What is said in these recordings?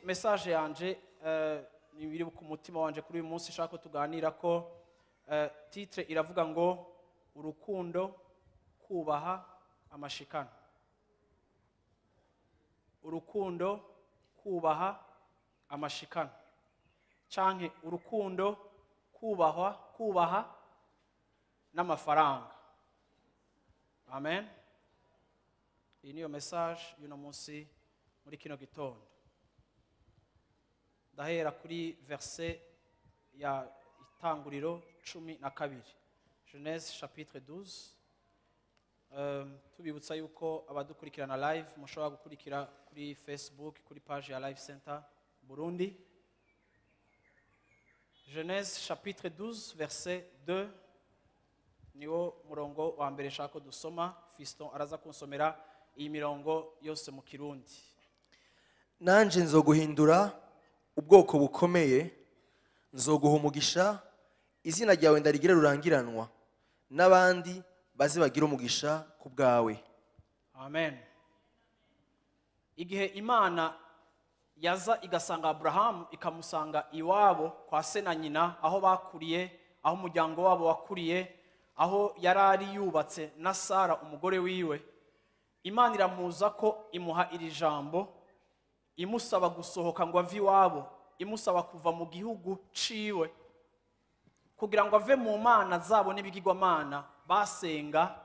Message yanje ni biri ku mutima wanje kuri uyu munsi shaka tuganira ko titre iravuga ngo urukundo kubaha amashikano. Urukundo kubaha amashikano canke urukundo kubaha n'amafaranga. Amen. Iyi niyo message y'uno munsi muri kino gitondo. Dahera kuri verset ya itanguriro 12. Genèse chapitre 12. Tubibutsa yuko abadukurikirana live mushobora gukurikira kuri Facebook kuri page ya Life Center Burundi. Genèse chapitre 12 verset 2 niwo murongo wa mbere shaka dusoma. Fiston araza kunsomera iyi mirongo yose mu Kirundi. Nanje nzoguhindura ubwoko bukomeye, nzoguha umugisha, izina ryawe ndarigire rurangiranwa, n'abandi baze bagira umugisha ku bwawe. Amen. Igihe Imana yaza igasanga Abraham ikamusanga iwabo kwa se na nyina aho bakuriye, aho umuryango wabo wakuriye, aho yarari yubatse na Sara umugore wiwe, Imana iramuza ko imuha iri jambo, imusaba gusohoka ngo ave iwabo, imusaba kuva mu gihugu ciwe kugira ngo ave mu mana zabo n'ibigirwamana basenga,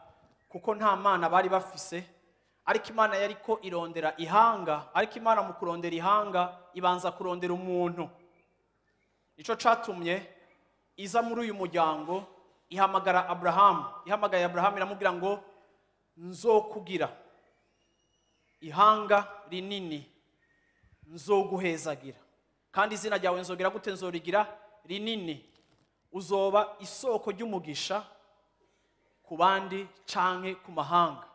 kuko nta mana bari bafise. Ariko Imana yariko irondera ihanga, ariko Imana mu kurondera ihanga ibanza kurondera umuntu. Ico catumye iza muri uyu muryango ihamagara Abraham, ihamagaye Abraham iramubwira ngo nzokugira ihanga rinini, nzoguhezagira, kandi izina ryawe nzogira gute? Nzorigira rinini, uzoba isoko ry'umugisha ku bandi canke ku mahanga.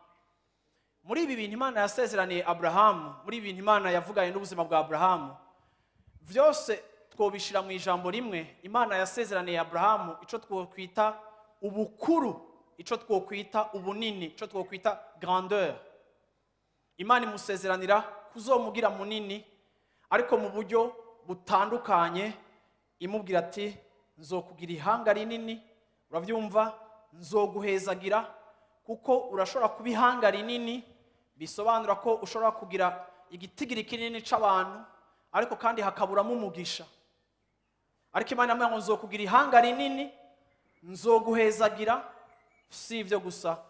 Muri ibi bintu Imana yasezeraniye Abraham, muri ibi bintu Imana yavuganye n'ubuzima bwa Abraham, vyose twobishira mu ijambo rimwe. Imana yasezeraniye Abraham ico twokwita ubukuru, ico twokwita ubunini, ico twokwita grandeur. Imana imusezeranira kuzomugira munini, ariko mu buryo butandukanye. Imubwira ati nzokugira ihanga rinini, uravyumva, nzoguhezagira, kuko urashobora kuba ihanga rinini, bisobanura ko ushobora kugira igitigiri kinini c'abantu, ariko kandi hakaburamo umugisha. Ariko Imana yamubwira ngo nzokugira ihanga rinini, nzoguhezagira, si ivyo gusa,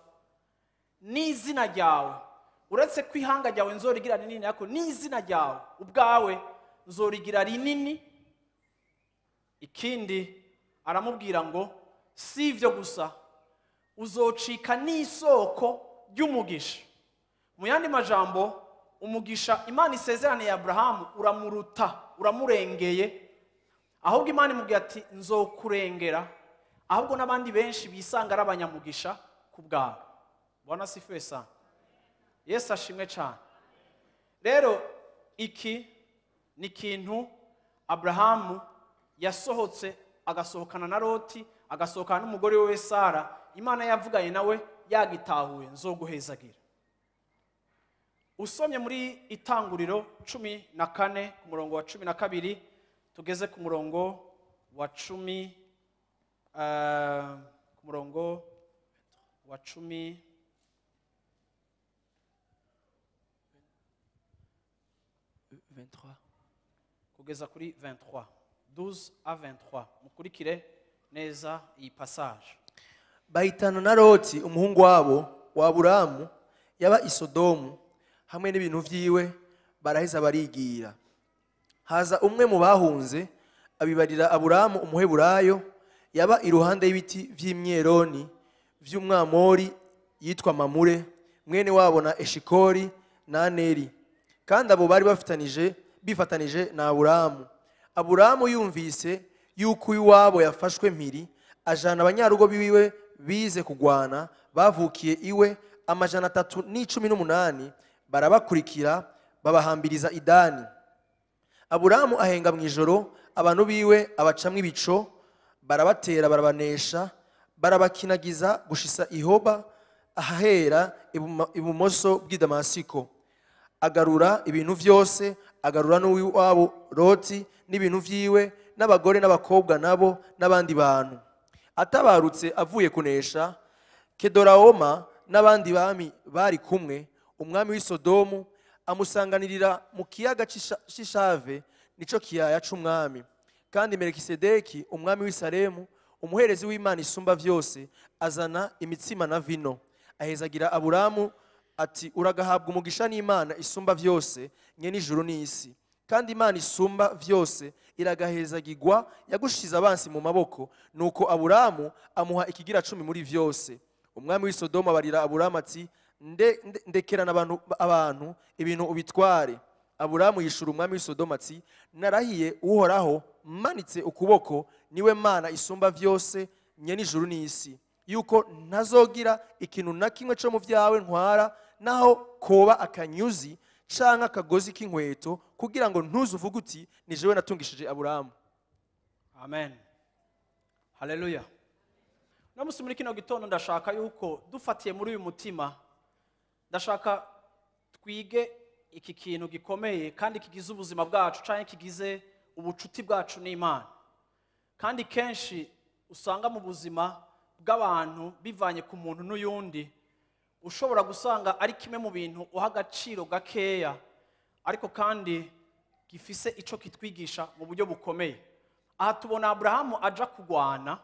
n'izina ryawe, uretse ko ihanga ryawe nzorigira rinini, ariko n'izina ryawe ubwawe nzorigira rinini. Ikindi aramubwira ngo si ivyo gusa, uzocika n'isoko ry'umugisha. Mu yandi majambo, umugisha Imana isezeraniye Abraham uramuruta, uramurengeye. Ahubwo Imana imubwira ati nzokurengera, ahubwo n'abandi benshi bisanga ari abanyamugisha ku bwawe. Bwana sifiwe sana. Yesu ashimwe cyane. Rero iki ni ikintu Abraham yasohotse, agasohokana na Loti, agasohokana n'umugore we Sara. Imana yavuganye nawe yagitahuye, nzoguhezagira. Usomye muri itanguriro 14 ku murongo wa 12 tugeze ku murongo wa 10, ku murongo wa 10 23 kugeza kuri 23, 12 à 23. Mukurikire neza iyi passage. Bahitana na Loti umuhungu wabo wa Aburamu yaba i Sodomu hamwe n'ibintu vyiwe, baraheza barigira. Haza umwe mu bahunze abibarira Aburamu umuheburayo yaba iruhande y'ibiti vy'imyeroni vy'umwamori yitwa Mamure, mwene wabo na Eshikoli na Aneri. Kandi abo bari bifatanije na Aburamu. Aburamu yumvise yuko iwabo yafashwe mpiri, ajana abanyarugo biwe bize kugwana, bavukiye iwe 318, barabakurikira babahambiriza i Dani. Aburamu ahenga mw'ijoro, abantu biwe abacamwe ibico, barabatera barabanesha, barabakinagiza gushisa ihoba, ahahera ibumoso bw'i Damasiko. Agarura ibintu vyose, agarura n'uw'iwabo Loti n'ibintu vyiwe, n'abagore n'abakobwa nabo n'abandi bantu. Atabarutse avuye kunesha, Kedoraoma n'abandi bami bari kumwe, umwami w'i Sodomu amusanganirira mu kiyaga c'Ishave, nico kiyaya c'umwami. Kandi Melikisedeki umwami w'i Salemu, umuherezi w'Imana isumba vyose, azana imitsima na vino. Ahezagira Aburamu ati, uragahabwa umugisha n'Imana isumba vyose, nyene ijuru n'isi. Kandi Imana isumba vyose iragahezagirwa, yagushize abansi mu maboko. Nuko Aburamu amuha ikigira 10 muri vyose. Umwami w'i Sodomu abarira Aburamu ati, ndekerana abantu ibintu ubitware. Aburamu yishura umwami w'i Sodomu ati, narahiye Uhoraho manitse ukuboko, niwe Mana isumba vyose, nyene ijuru n'isi, yuko ntazogira ikintu na kimwe cyo mu vyawe ntwara, naho koba akanyuzi canke akagozi k'inkweto, kugira ngo ntuzuvuge uti ni jewe natungishije Aburamu. Amen. Haleluya. Namusi muri kino gitondo ndashaka yuko dufatiye muri uyu mutima, ndashaka twige iki kintu gikomeye kandi kigize ubuzima bwacu canke kigize ubucuti bwacu n'Imana. Kandi kenshi usanga mu buzima bw'abantu bivanye ku muntu n'uyundi, ushobora gusanga ari kimwe mu bintu uha agaciro gakeya, ariko kandi gifise ico kitwigisha mu buryo bukomeye. Aha tubona Aburahamu aja kugwana,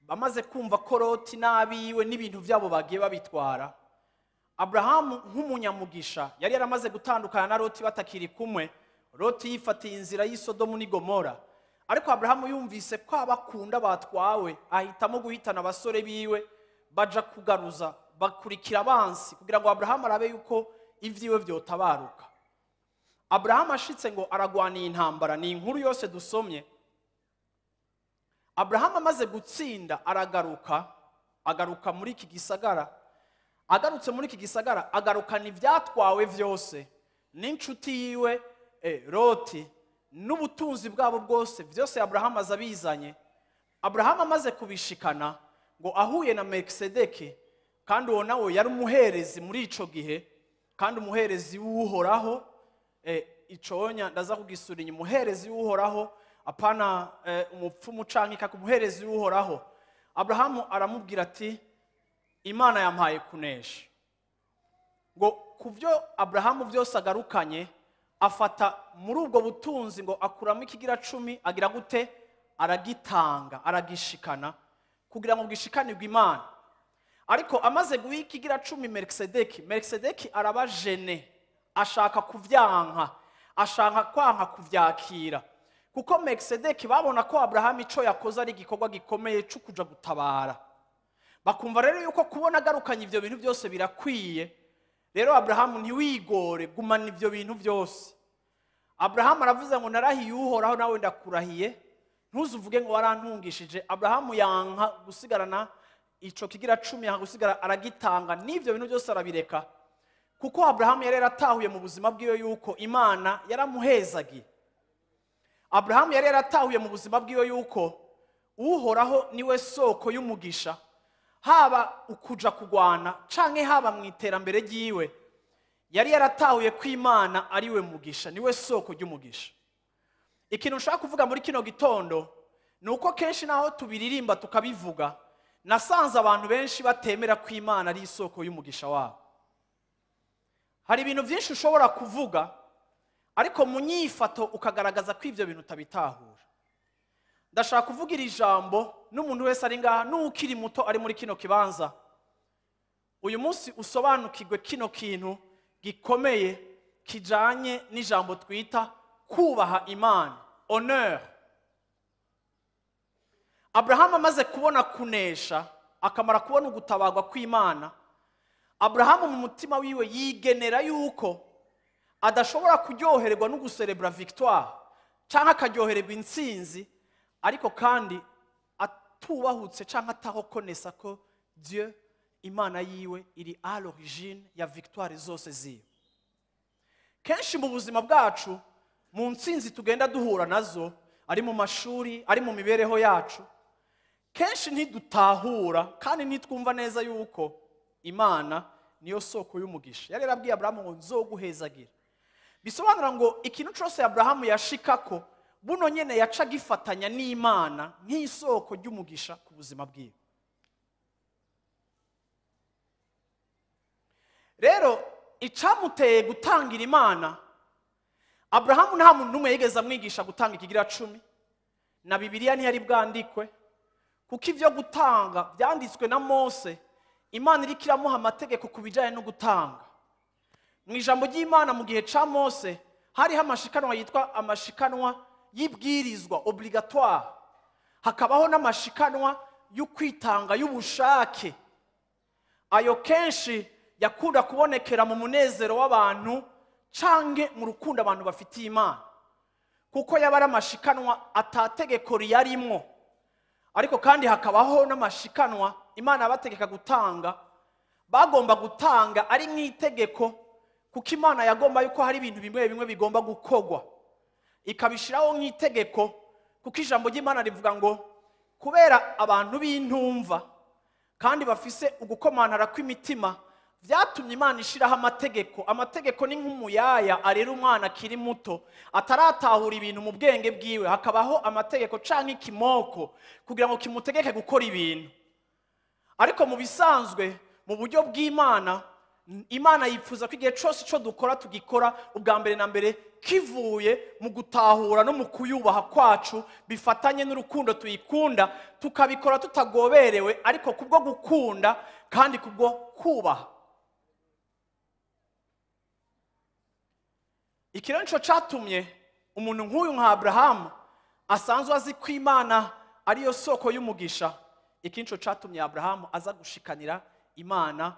bamaze kumva ko Loti n'abiwe n'ibintu vyabo bagiye babitwara. Aburahamu nk'umunyamugisha yari yaramaze gutandukana na Loti batakiri kumwe. Loti yifatiye inzira y'i Sodomu n'i Gomora, ariko Aburahamu yumvise ko abakunda batwawe, ahitamo guhitana abasore biwe baja kugaruza, bakurikira abansi kugira ngo Aburahamu arabe yuko ivyiwe vyotabaruka. Aburahamu ashitse ngo aragwaniye intambara, ni inkuru yose dusomye. Aburahamu amaze gutsinda agaruka muri iki gisagara. Agarutse muri iki gisagara, agarukana ivyatwawe vyose n'inshuti yiwe Loti n'ubutunzi bwabo bwose, vyose Aburahamu azabizanye. Aburahamu amaze kubishikana ngo ahuye na Melikisedeki, kandi uwo nawe yari umuherezi muri ico gihe, kandi umuherezi w'Uhoraho. Iconya ndaza kugisurinya, umuherezi w'Uhoraho, apana umupfumu canke umuherezi w'Uhoraho. Aburahamu aramubwira ati, Imana yampaye kunesha. Ngo kuvyo Aburahamu vyose agarukanye, afata muri ubwo butunzi ngo akuramo ikigira 10, agira gute? Aragitanga, aragishikana kugira ngo gishikanirwe Imana. Ariko amaze guha ikigira 10 Melikisedeki arabajene, ashaka kuvyanka, ashaka kwanka kuvyakira, kuko Melikisedeki babona ko Aburahamu ico yakoze ari igikorwa gikomeye cyo kuja gutabara. Bakumva rero yuko kubona agarukanye ivyo bintu byose birakwiye. Rero Aburahamu ntiwigore, gumana ivyo bintu byose. Aburahamu aravuze ngo narahiye Uhoraho nawe ndakurahiye, ntuzuvuge ngo warantungishije. Aburahamu yanka gusigarana ico kigira 10, yanka gusigara aragitanga, n'ivyo bintu byose arabireka, kuko Aburahamu yari yaratahuye mu buzima bwiwe yuko Imana yaramuhezagiye. Aburahamu yari yaratahuye mu buzima bwiwe yuko Uhoraho niwe soko y'umugisha, haba ukuja kugwana canke haba mu iterambere ryiwe. Yari yaratahuye ko Imana ariwe mugisha, niwe soko ry'umugisha. Ikintu nshaka kuvuga muri kino gitondo nuko kenshi naho tubiririmba tukabivuga, nasanze abantu benshi batemera ko Imana ari isoko y'umugisha wabo. Hari ibintu byinshi ushobora kuvuga, ariko mu nyifato ukagaragaza ko ivyo bintu utabitahura. Ndashaka kuvugira ijambo n'umuntu wese ari ngaha, n'ukiri muto ari muri kino kibanza, uyu munsi usobanukirwe kino kintu gikomeye kijanye n'ijambo twita kubaha Imana, honneur. Aburahamu amaze kubona kunesha, akamara kubona ugutabarwa kw'Imana, Aburahamu mu mutima wiwe yigenera yuko adashobora kuryohererwa no guserebura victoire cyangwa akaryohererwa intsinzi ariko kandi atubahutse cyangwa atahokonesa ko Dieu Imana yiwe iri à l'origine ya victoire zose ziwe. Kenshi mu buzima bwacu mu ntsinzi tugenda duhura nazo ari mu mashuri ari mu mibereho yacu kenshi ntidutahura kandi ntitwumva neza yuko Imana niyo soko y'umugisha. Yari yarabwiye Aburahamu ngo nzoguhezagira. Bisobanura ngo ikintu cyose Aburahamu yashikako buno nyene yaca gifatanya n'Imana nk'isoko ry'umugisha ku buzima bwiwe. Rero icamuteye gutangira Imana, Aburahamu nta muntu n'umwe yigeze amwigisha gutanga ikigira 10 na Bibiliya ntiyari bwandikwe kuko ivyo gutanga byanditswe na Mose. Imana iriko iramuha amategeko ku bijanye no gutanga. Mu ijambo ry'Imana mu gihe ca Mose hariho amashikanwa yitwa amashikanwa y'ibwirizwa obligatoire, hakabaho n'amashikanwa y'ukwitanga y'ubushake. Ayo kenshi yakunda kubonekera mu munezero w'abantu canke mu rukundo abantu bafitiye Imana, kuko yaba ari amashikanwa atategeko riyarimwo. Ariko kandi hakabaho n'amashikanwa Imana abategeka gutanga, bagomba gutanga ari nk'itegeko, kuko Imana yagomba yuko hari ibintu bimwe bimwe bigomba gukogwa, ikabishiraho nk'itegeko, kuko ijambo ry'Imana rivuga ngo kubera abantu b'intumva kandi bafise ugukomantara kw'imitima vyatumye Imana ishiraho amategeko. Amategeko ni nk'umuyaya arera umwana akiri muto ataratahura ibintu mu bwenge bwiwe, hakabaho amategeko canke ikimoko kugira ngo kimutegeke gukora ibintu. Ariko mu bisanzwe mu buryo bw'Imana, Imana yipfuza ko igihe cyose cyo dukora tugikora ubwa mbere na mbere kivuye mu gutahura no mu kuyubaha kwacu, bifatanye n'urukundo tuyikunda, tukabikora tutagoberewe ariko kubwo gukunda kandi kubwo kubaha. Ikiro nico catumye umuntu nk'uyu nka Aburahamu asanzwe azi ko Imana ariyo soko y'umugisha. Iki nico catumye Aburahamu aza gushikanira Imana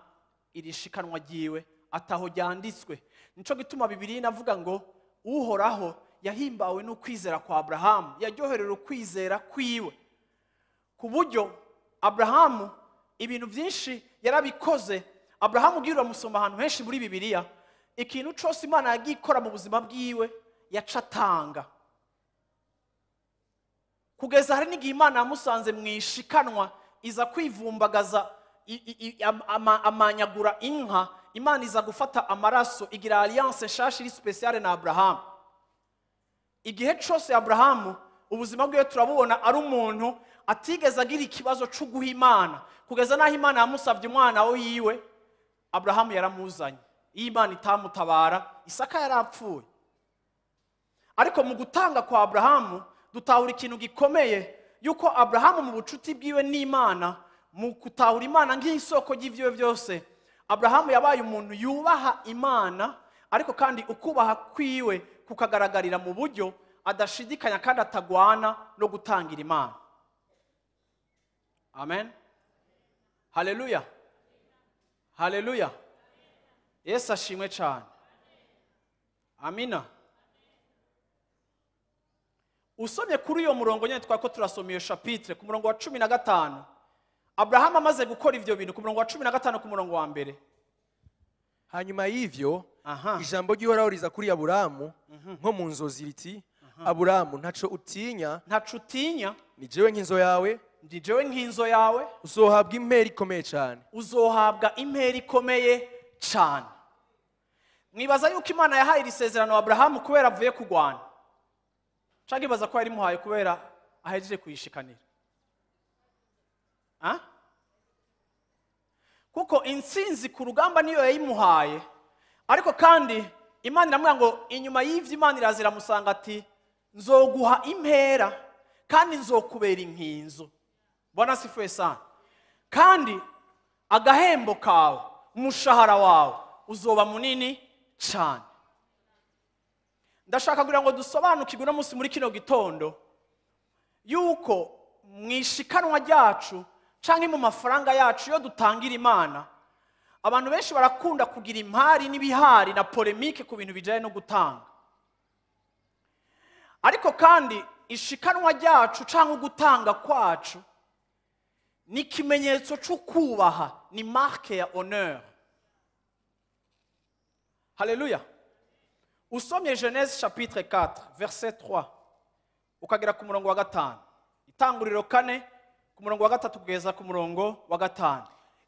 irishikanwa ryiwe ataho ryanditswe. Nico gituma Bibiliya inavuga ngo uhoraho yahimbawe n'ukwizera kwa Aburahamu, yaryoherera ukwizera kwiwe, ku buryo Aburahamu ibintu byinshi yarabikoze. Aburahamu ugiye uramusoma ahantu henshi muri Bibiliya, ikintu cyose Imana yagiye ikora mu buzima bwiwe yaca atanga, kugeza hari n'igihe Imana yamusanze mu ishikanwa iza kwivumbagaza amanyagura inka. Imana iza gufata amaraso igira alliance nshasha iri speciale na Aburahamu. Igihe cyose Aburahamu ubuzima bwiwe turabubona ari umuntu atigeze agira ikibazo cyo guha Imana, kugeza naho Imana yamusavye umwana we yiwe Aburahamu yaramuzanye. Iyo Imana itamutabara Isaka yarapfuye. Ariko mu gutanga kwa Aburahamu dutahura ikintu gikomeye, yuko Aburahamu mu bucuti bwiwe n'Imana, mu gutahura Imana nk'isoko y'ivyo byose, Aburahamu yabaye umuntu yubaha Imana, ariko kandi ukubaha kwiwe kukagaragarira mu buryo adashidikanya kandi atagwana no gutangira Imana. Amen. Haleluya. Haleluya. Yesu ashimwe cyane. Amina. Usomye kuri iyo murongo nyene twako turasoma iyo chapitre ku murongo wa 15, Aburahamu amaze gukora ivyo bintu ku murongo wa 15 ku murongo wa mbere. Hanyuma y'ivyo ijambo ry'Uhoraho riza kuri Aburahamu nko mu nzozi riti, Aburahamu ntaco utinya, ni jewe nk'inzo yawe, ndi jewe nk'inzo yawe, uzohabwa impera ikomeye cyane. Uzohabwa impera ikomeye cyane. Mwibaza yuko Imana yahaye isezerano Aburahamu kubera avuye kugwana, cyangwa ibaza ko yari muhaye kubera ahejeje kuyishikanira? Kuko intsinzi ku rugamba niyo yayimuhaye, ariko kandi Imana iramubwira ngo inyuma y'ivyo Imana irazira musanga ati nzoguha impera kandi nzokubera inkinzo. Bwana sifuwe sana. Kandi agahembo kawe, umushahara wawe uzoba munini cyane. Ndashaka kugira ngo dusobanukirwe no munsi muri kino gitondo yuko mwishikanwa ryacu canke mu mafaranga yacu yo dutangira Imana, abantu benshi barakunda kugira impari n'ibihari na polemike ku bintu bijanye no gutanga. Ariko kandi ishikanwa ryacu cyangwa gutanga kwacu ni ikimenyetso cyo kubaha, ni marque ya honneur. Haleluya. Usomye Genèse chapitre 4 verset 3 ukagera ku murongo wa 5, Itanguriro 4 ku murongo wa 3 kugeza ku murongo wa 5.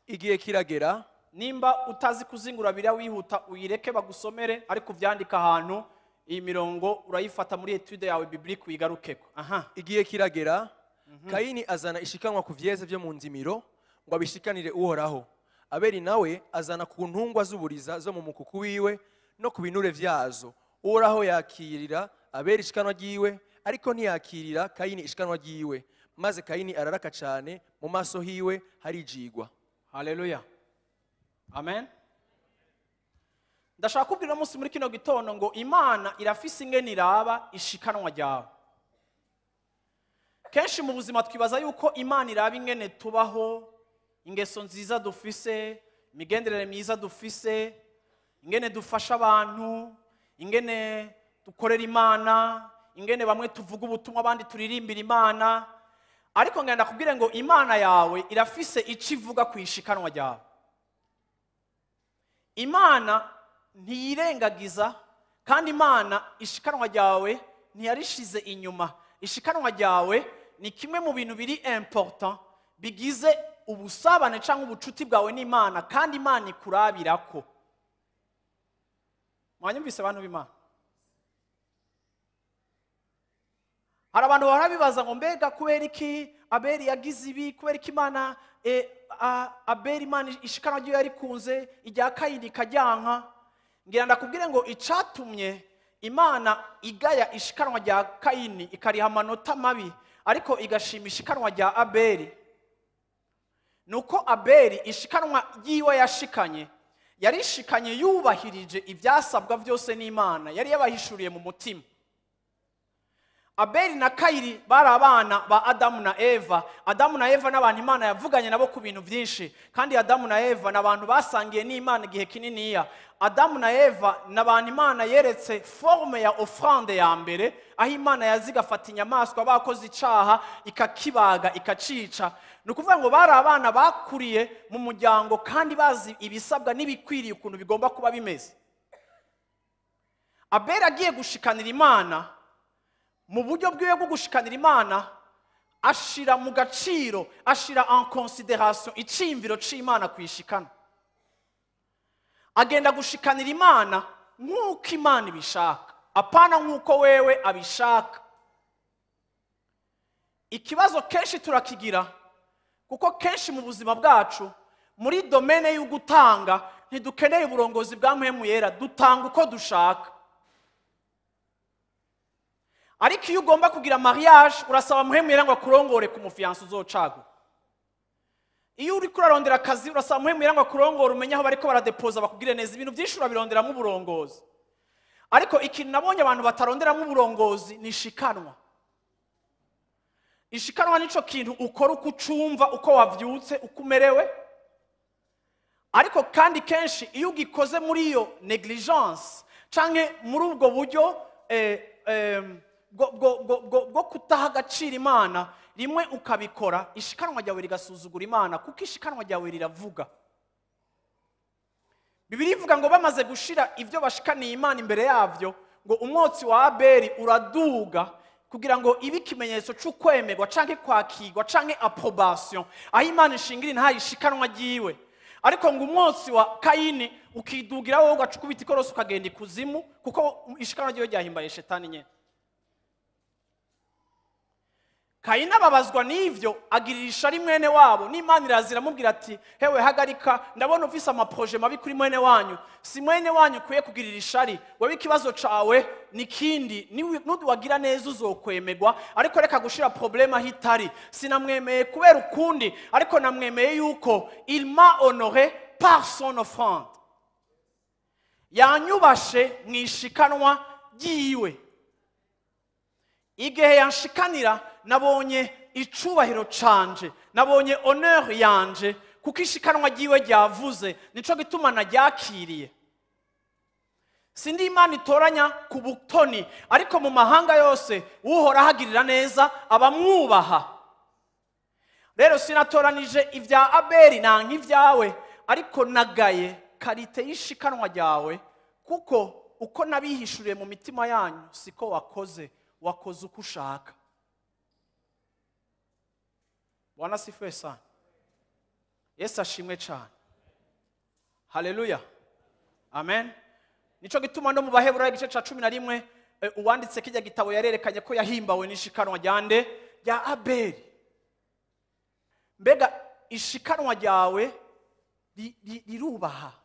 Igihe kiragera, nimba utazi kuzingura biriya wihuta uyireke bagusomere, ariko uvyandika ahantu iyi mirongo urayifata muri etude yawe biblique uyigarukeko. Igihe kiragera, Kayini azana ishikanwa ku vyeze vyo mu nzimiro ngo abishikanire Uhoraho. Abeli nawe azana ku ntungwa z'uburiza zo mu mukuku wiwe no ku binure vyazo. Uhoraho yakirira Abeli ishikanwa ryiwe, ariko ntiyakirira Kayini ishikanwa ryiwe. Maze Kayini araraka cane, mu maso hiwe harijigwa. Haleluya. Amen. Ndashaka kubwira umunsi muri kino gitondo ngo Imana irafise ingene iraba ishikanwa ryawe. Kenshi mu buzima twibaza yuko Imana iraba ingene tubaho, ingeso nziza dufise, imigenderere myiza dufise, ingene dufasha abantu, ingene dukorera Imana, ingene bamwe tuvuga ubutumwa abandi turirimbira Imana. Ariko ngenda kubwire ngo Imana yawe irafise ico ivuga ku ishikanwa ryawe. Imana ntiyirengagiza, kandi Imana ishikanwa ryawe ntiyarishize inyuma. Ishikanwa ryawe ni kimwe mu bintu biri important bigize ubusabane cyangwa ubucuti bwawe n'Imana, kandi Imana ikurabirako. Mwanyumvise abantu b'Imana? Hari abantu barabibaza ngo mbega kubera iki Abeli yagize ibi, kubera iki Imana Abeli Imana ishikanwa ryo yarikunze ijya Kayini ikajyanka. Ngira ndakubwire ngo icatumye Imana igaya ishikanwa rya Kayini ikariha amanota mabi, ariko igashima ishikanwa rya Abeli, nuko Abeli ishikanwa ryiwe yashikanye yarishikanye yubahirije ibyasabwa byose n'Imana, yari yabahishuriye mu mutima. Abeli na Kayini bari abana ba Adamu na Eva. Adamu na Eva n'abantu Imana yavuganye nabo ku bintu byinshi, kandi Adamu na Eva n'abantu basangiye n'Imana igihe kininiya. Adamu na Eva n'abantu Imana yeretse forme ya offrande ya mbere, aho Imana yazigafata inyamaswa bakoze icaha ikakibaga ikacica. Nukuvuga ngo bari abana bakuriye mu muryango kandi bazi ibisabwa n'ibikwiriye ukuntu bigomba kuba bimeze. Abeli agiye gushikanira Imana, mu buryo bwiwe bwo gushikanira Imana ashira mu gaciro, ashira en considération icimviro c'Imana kwishikana. Agenda gushikanira Imana nk'uko Imana ibishaka, apana nk'uko wewe abishaka. Ikibazo kenshi turakigira, kuko kenshi mu buzima bwacu muri domene y'ugutanga ntidukeneye uburongozi bwa Mpwemu Yera, dutanga uko dushaka. Ariko iyo ugomba kugira mariage urasaba Mpwemu Yera ngo akurongore ku mufiyanse uzocago. Iyo uri kurarondera akazi urasaba Mpwemu Yera ngo akurongore umenye aho bariko baradepoza bakubwire neza. Ibintu byinshi urabironderamo uburongozi. Ariko ikintu nabonye abantu bataronderamo uburongozi ni ishikanwa. Ishikanwa nico kintu ukora uko ucumva, uko wavyutse, uko umerewe. Ariko kandi kenshi iyo ugikoze muri iyo negligence canke muri ubwo buryo bwo kutaha agaciro Imana, rimwe ukabikora ishikanwa ryawe rigasuzugura Imana, kuko ishikanwa ryawe riravuga. Bibiliya ivuga ngo bamaze gushira ibyo bashikaniye Imana imbere yavyo, ngo umwotsi wa Abeli uraduga kugira ngo ibe ikimenyetso c'ukwemerwa canke kwakirwa canke approbation, aho Imana ishingira nta ishikanwa ryiwe. Ariko ngo umwotsi wa Kayini ukidugira wowe ugacukubita ikorosi ukagenda ikuzimu, kuko ishikanwa ryiwe ryahimbaye shetani nyene. Kayini ababazwa n'ivyo, agiririsha ari mwene wabo, n'Imana irazira amubwira ati hewe hagarika, ndabona ufise amaproje mabi kuri mwene wanyu, si mwene wanyu kuye kugiririsha ari, wewe ikibazo cawe nikindi, nuwagira neza uzokwemerwa, ariko reka gushira problème ahitari. Sinamwemeye kubera ukundi, ariko namwemeye yuko il m'a honoré par son offrande, yanyubashe mwishikanwa ryiwe. Igihe yanshikanira nabonye icubahiro canje, nabonye honneur yanje, kuko ishikanwa ryiwe ryavuze, nico gituma naryakiriye. Sindi Imana itoranya ku butoni, ariko mu mahanga yose uhora ahagirira neza abamwubaha. Rero sinatoranije ibya Abeli nanka ibyawe, ariko nagaye karite y'ishikanwa ryawe, kuko uko nabihishuriye mu mitima yanyu siko wakoze uko ushaka. Bwana sifiwe sana. Yesu ashimwe cyane. Haleluya. Amen. Nico gituma no mu Baheburayo igice ca 11 uwanditse kijya gitabo yarerekanye ko yahimbawe n'ishikanwa ryande rya Abeli. Mbega ishikanwa ryawe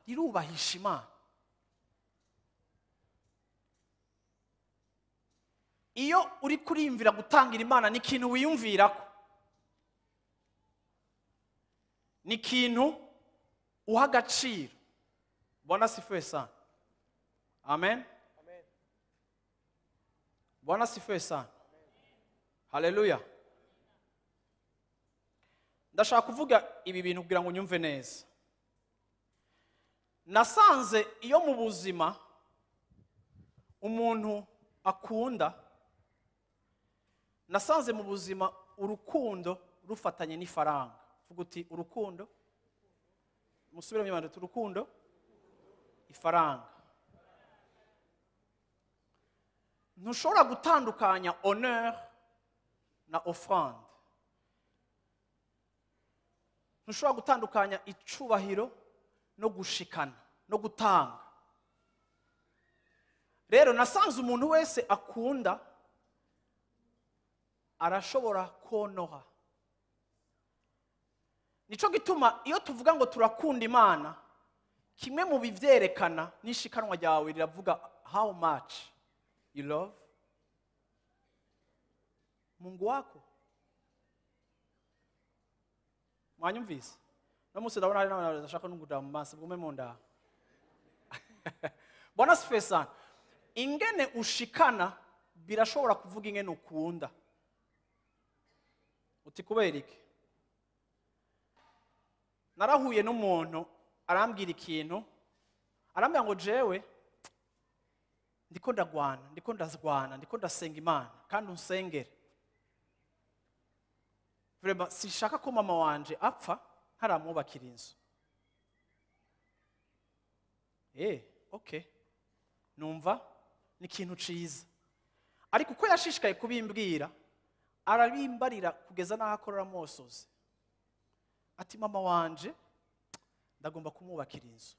rirubahisha Imana. Iyo uri kurimvira gutangira Imana ni ikintu wiyumvirako, ni ikintu uha agaciro. Bwana sifiwe sana. Amen. Bwana sifiwe sana. Haleluya. Ndashaka kuvuga ibi bintu kugira ngo nyumve neza. Nasanze iyo mu buzima umuntu akunda, nasanze mu buzima urukundo rufatanye n'ifaranga. Vuga uti urukundo, musubire mu Rwanda, urukundo ifaranga. Ntushobora gutandukanya honneur na offrande. Ntushobora gutandukanya icubahiro no gushikana no gutanga. Rero nasanze umuntu wese akunda arashobora konoha. Nico gituma iyo tuvuga ngo turakunda Imana, kimwe mu bivyerekana n'ishikanwa ryawe riravuga how much you love Mungu wako. Mwanyumvise? No musi ndabona hari n'abantu bashaka n'unguda mu maso bwume mu nda. Bwana sifiwe sana. Ingene ushikana birashobora kuvuga ingene ukunda. Uti kubera iki? Narahuye n'umuntu arambwira ikintu, arambwira ngo jewe ndiko ndazwana, ndiko ndasenga Imana kandi unsengere. Vrema sishaka ko mama wanje apfa ntaramwubakira inzu. Okay. Numva ni ikintu ciza. Ariko uko yashishikaye kubimbwira, arabimbarira kugeza naho akorera mosozi. Ati mama wanje ndagomba kumwubakira inzu.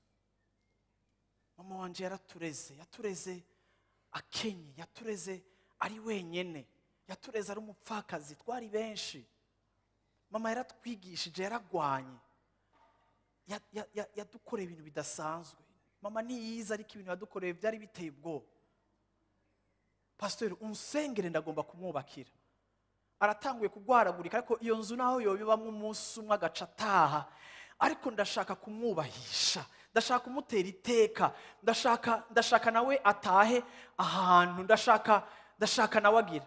Mama wanje yatureze akenye, yatureze ari wenyene, yatureze ari umupfakazi, twari benshi. Mama yaratwigishije, yaragwanye, yadukoreye ibintu bidasanzwe. Mama niyiza, ariko ibintu yadukoreye byari biteye ubwoba. Pastor unsengere ndagomba kumwubakira. Aratanguye kugwaragurika, ariko iyo nzu naho yobibamwe umunsi umwe agaca ataha. Ariko ndashaka kumwubahisha, ndashaka kumutera iteka, ndashaka nawe atahe ahantu, ndashaka nawe agira.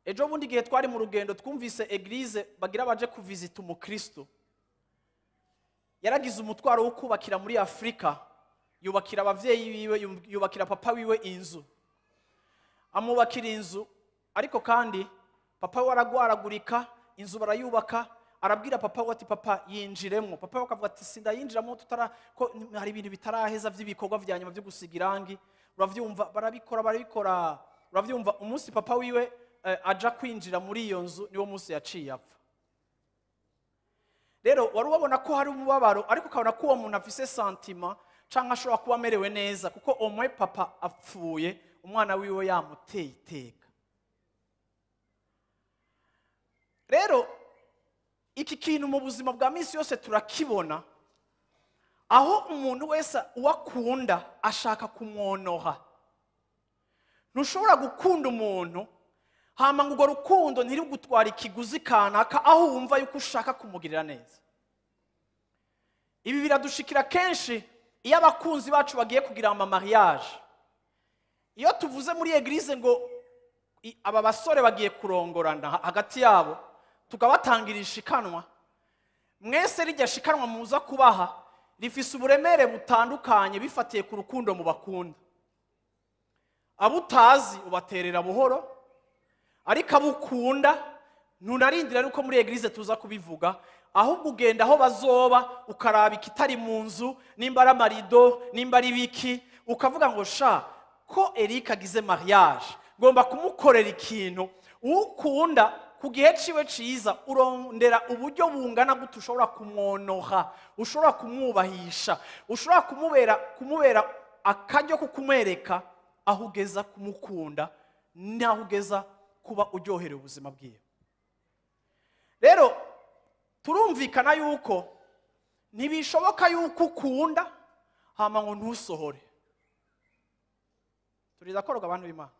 Ejo bundi gihe twari mu rugendo twumvise eglise bagira baje kuvizita umukristo. Yaragize umutwaro wo kubakira muri Afrika, yubakira abavyeyi biwe, yubakira papa wiwe inzu. Amubakira inzu, ariko kandi papa we aragwaragurika, inzu barayubaka, arabwira papa we ati papa yinjiremwo. Papa we akavuga ati sindayinjiramo ko hari ibintu bitaraheza vy'ibikorwa vyanyuma byo gusiga irangi. Uravyumva barabikora. Uravyumva umunsi papa wiwe aja kwinjira muri iyo nzu niwo munsi yaciye apfa. Rero wari ubabona ko hari umubabaro, ariko ukabona ko uwo muntu afise sentiment canke ashobora kuba amerewe neza, kuko omwe papa apfuye umwana wiwe yamuteye iteka. Rero iki kintu mu buzima bwa misi yose turakibona, aho umuntu wese uwakunda ashaka kumwonoha. Ntushobora gukunda umuntu hama ngo urwo rukundo ntirugutwara ikiguzi kanaka, aho wumva yuko ushaka kumugirira neza. Ibi biradushikira kenshi iyo abakunzi bacu bagiye kugira ama mariage. Iyo tuvuze muri eglise ngo aba basore bagiye kurongorana hagati yabo tukabatangira ishikanwa, mwese rijya shikanwa muza kubaha rifise uburemere butandukanye bifatiye ku rukundo mu bakunda. Abo utazi ubaterera buhoro, ariko abo ukunda ntunarindira nuko muri eglise tuza kubivuga, ahubwo ugenda aho bazoba ukaraba ikitari mu nzu, nimba ari amarido, nimba ari biki, ukavuga ngo sha ko Eric agize mariage ngomba kumukorera ikintu. Ukunda ku gihe ciwe ciza urondera uburyo bungana gute ushobora kumwonoha, ushobora kumwubahisha, ushobora kumubera akaryo ko kumwereka aho ugeza kumukunda n'aho ugeza kuba uryohereye ubuzima bwiwe. Rero turumvikana yuko ntibishoboka yuko ukunda hama ngo ntusohore. Turi d'accord abantu b'Imana?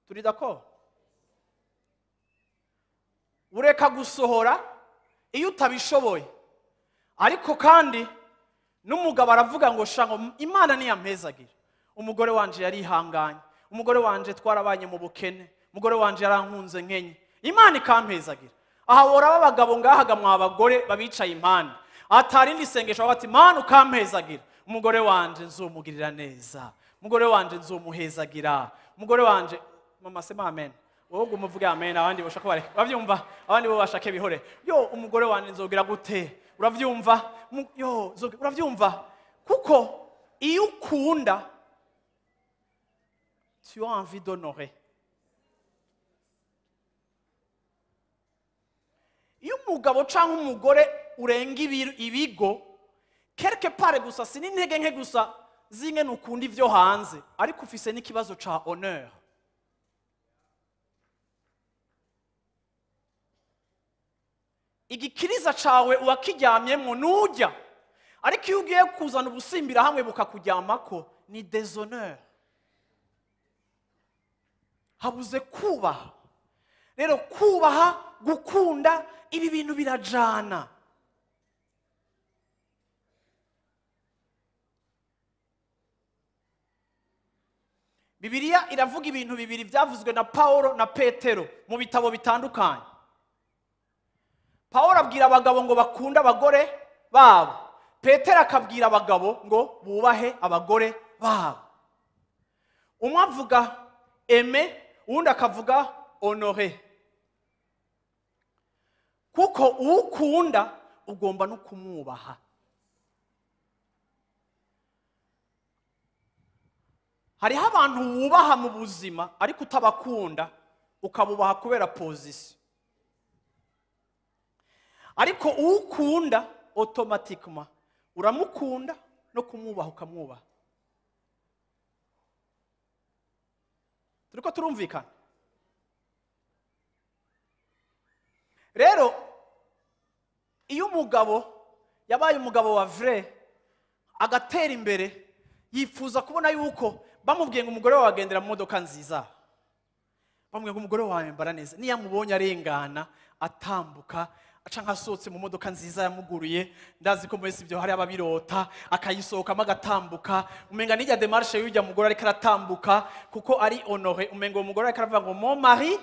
Turi d'accord? Ureka gusohora iyo utabishoboye, ariko kandi n'umugabo aravuga ngo shango Imana niyampezagira. Umugore wanje yarihanganye, umugore wanje twarabanye mu bukene, umugore wanje yarankunze nkenye, Imana ikampezagira. Aha boraba abagabo ngahaga mwa abagore babicaye impande, atarindi sengesho bati Imana ukampezagira, umugore wanje nzomugirira neza, umugore wanje nzomuhezagira, umugore wanje mama sema amen. Wowe umuvuge amen, abandi boshaka bareke bavyumva, abandi bo bashake bihore. Yo umugore wanje nzogira gute, uravyumva? Yo uravyumva? Kuko iyo ukunda tu as envie d'honorer. Iyo umugabo cyangwa umugore urenga ibigo quelque part gusa sinintege nke gusa zinge nukunda ivyo hanze, ariko ufise n'ikibazo ca honneur. Igikiriza cawe uwakiryamyemo nujya, ariko iyo ugiye kuzana ubusimbira hamwe bukakuryamako ni déshonneur. Habuze kubaha. Rero kubaha, gukunda, ibi bintu birajana. Bibiliya iravuga ibintu bibiri byavuzwe na Paulo na Petero mu bitabo bitandukanye. Paulo abwira abagabo ngo bakunde abagore babo, Petero akabwira abagabo ngo bubahe abagore babo. Umwe avuga aimer, undi akavuga honorer. Kuko ukunda ugomba no kumwubaha. Hariho abantu wubaha mu buzima ariko utabakunda ukabubaha kubera position. Ariko ukunda automatiquement uramukunda no kumwubaha ukamwubaha. Turiko turumvikana? Rero iyo umugabo yabaye umugabo wa vrai agatera imbere, yifuza kubona yuko bamubwiye ngo umugore wawe agendera mu modoka nziza, bamubwiye ngo umugore wawe mbara neza, niyo amubonye arengana atambuka aca nkasotse mu modoka nziza yamuguruye, ndazi ko mwese ibyo hari ababirota, akayisohokamo agatambuka, umenga nijya démarche y'ujya mugore ariko aratambuka kuko ari honoré, umenga uwo mugore ariko aravuga ngo mon mari.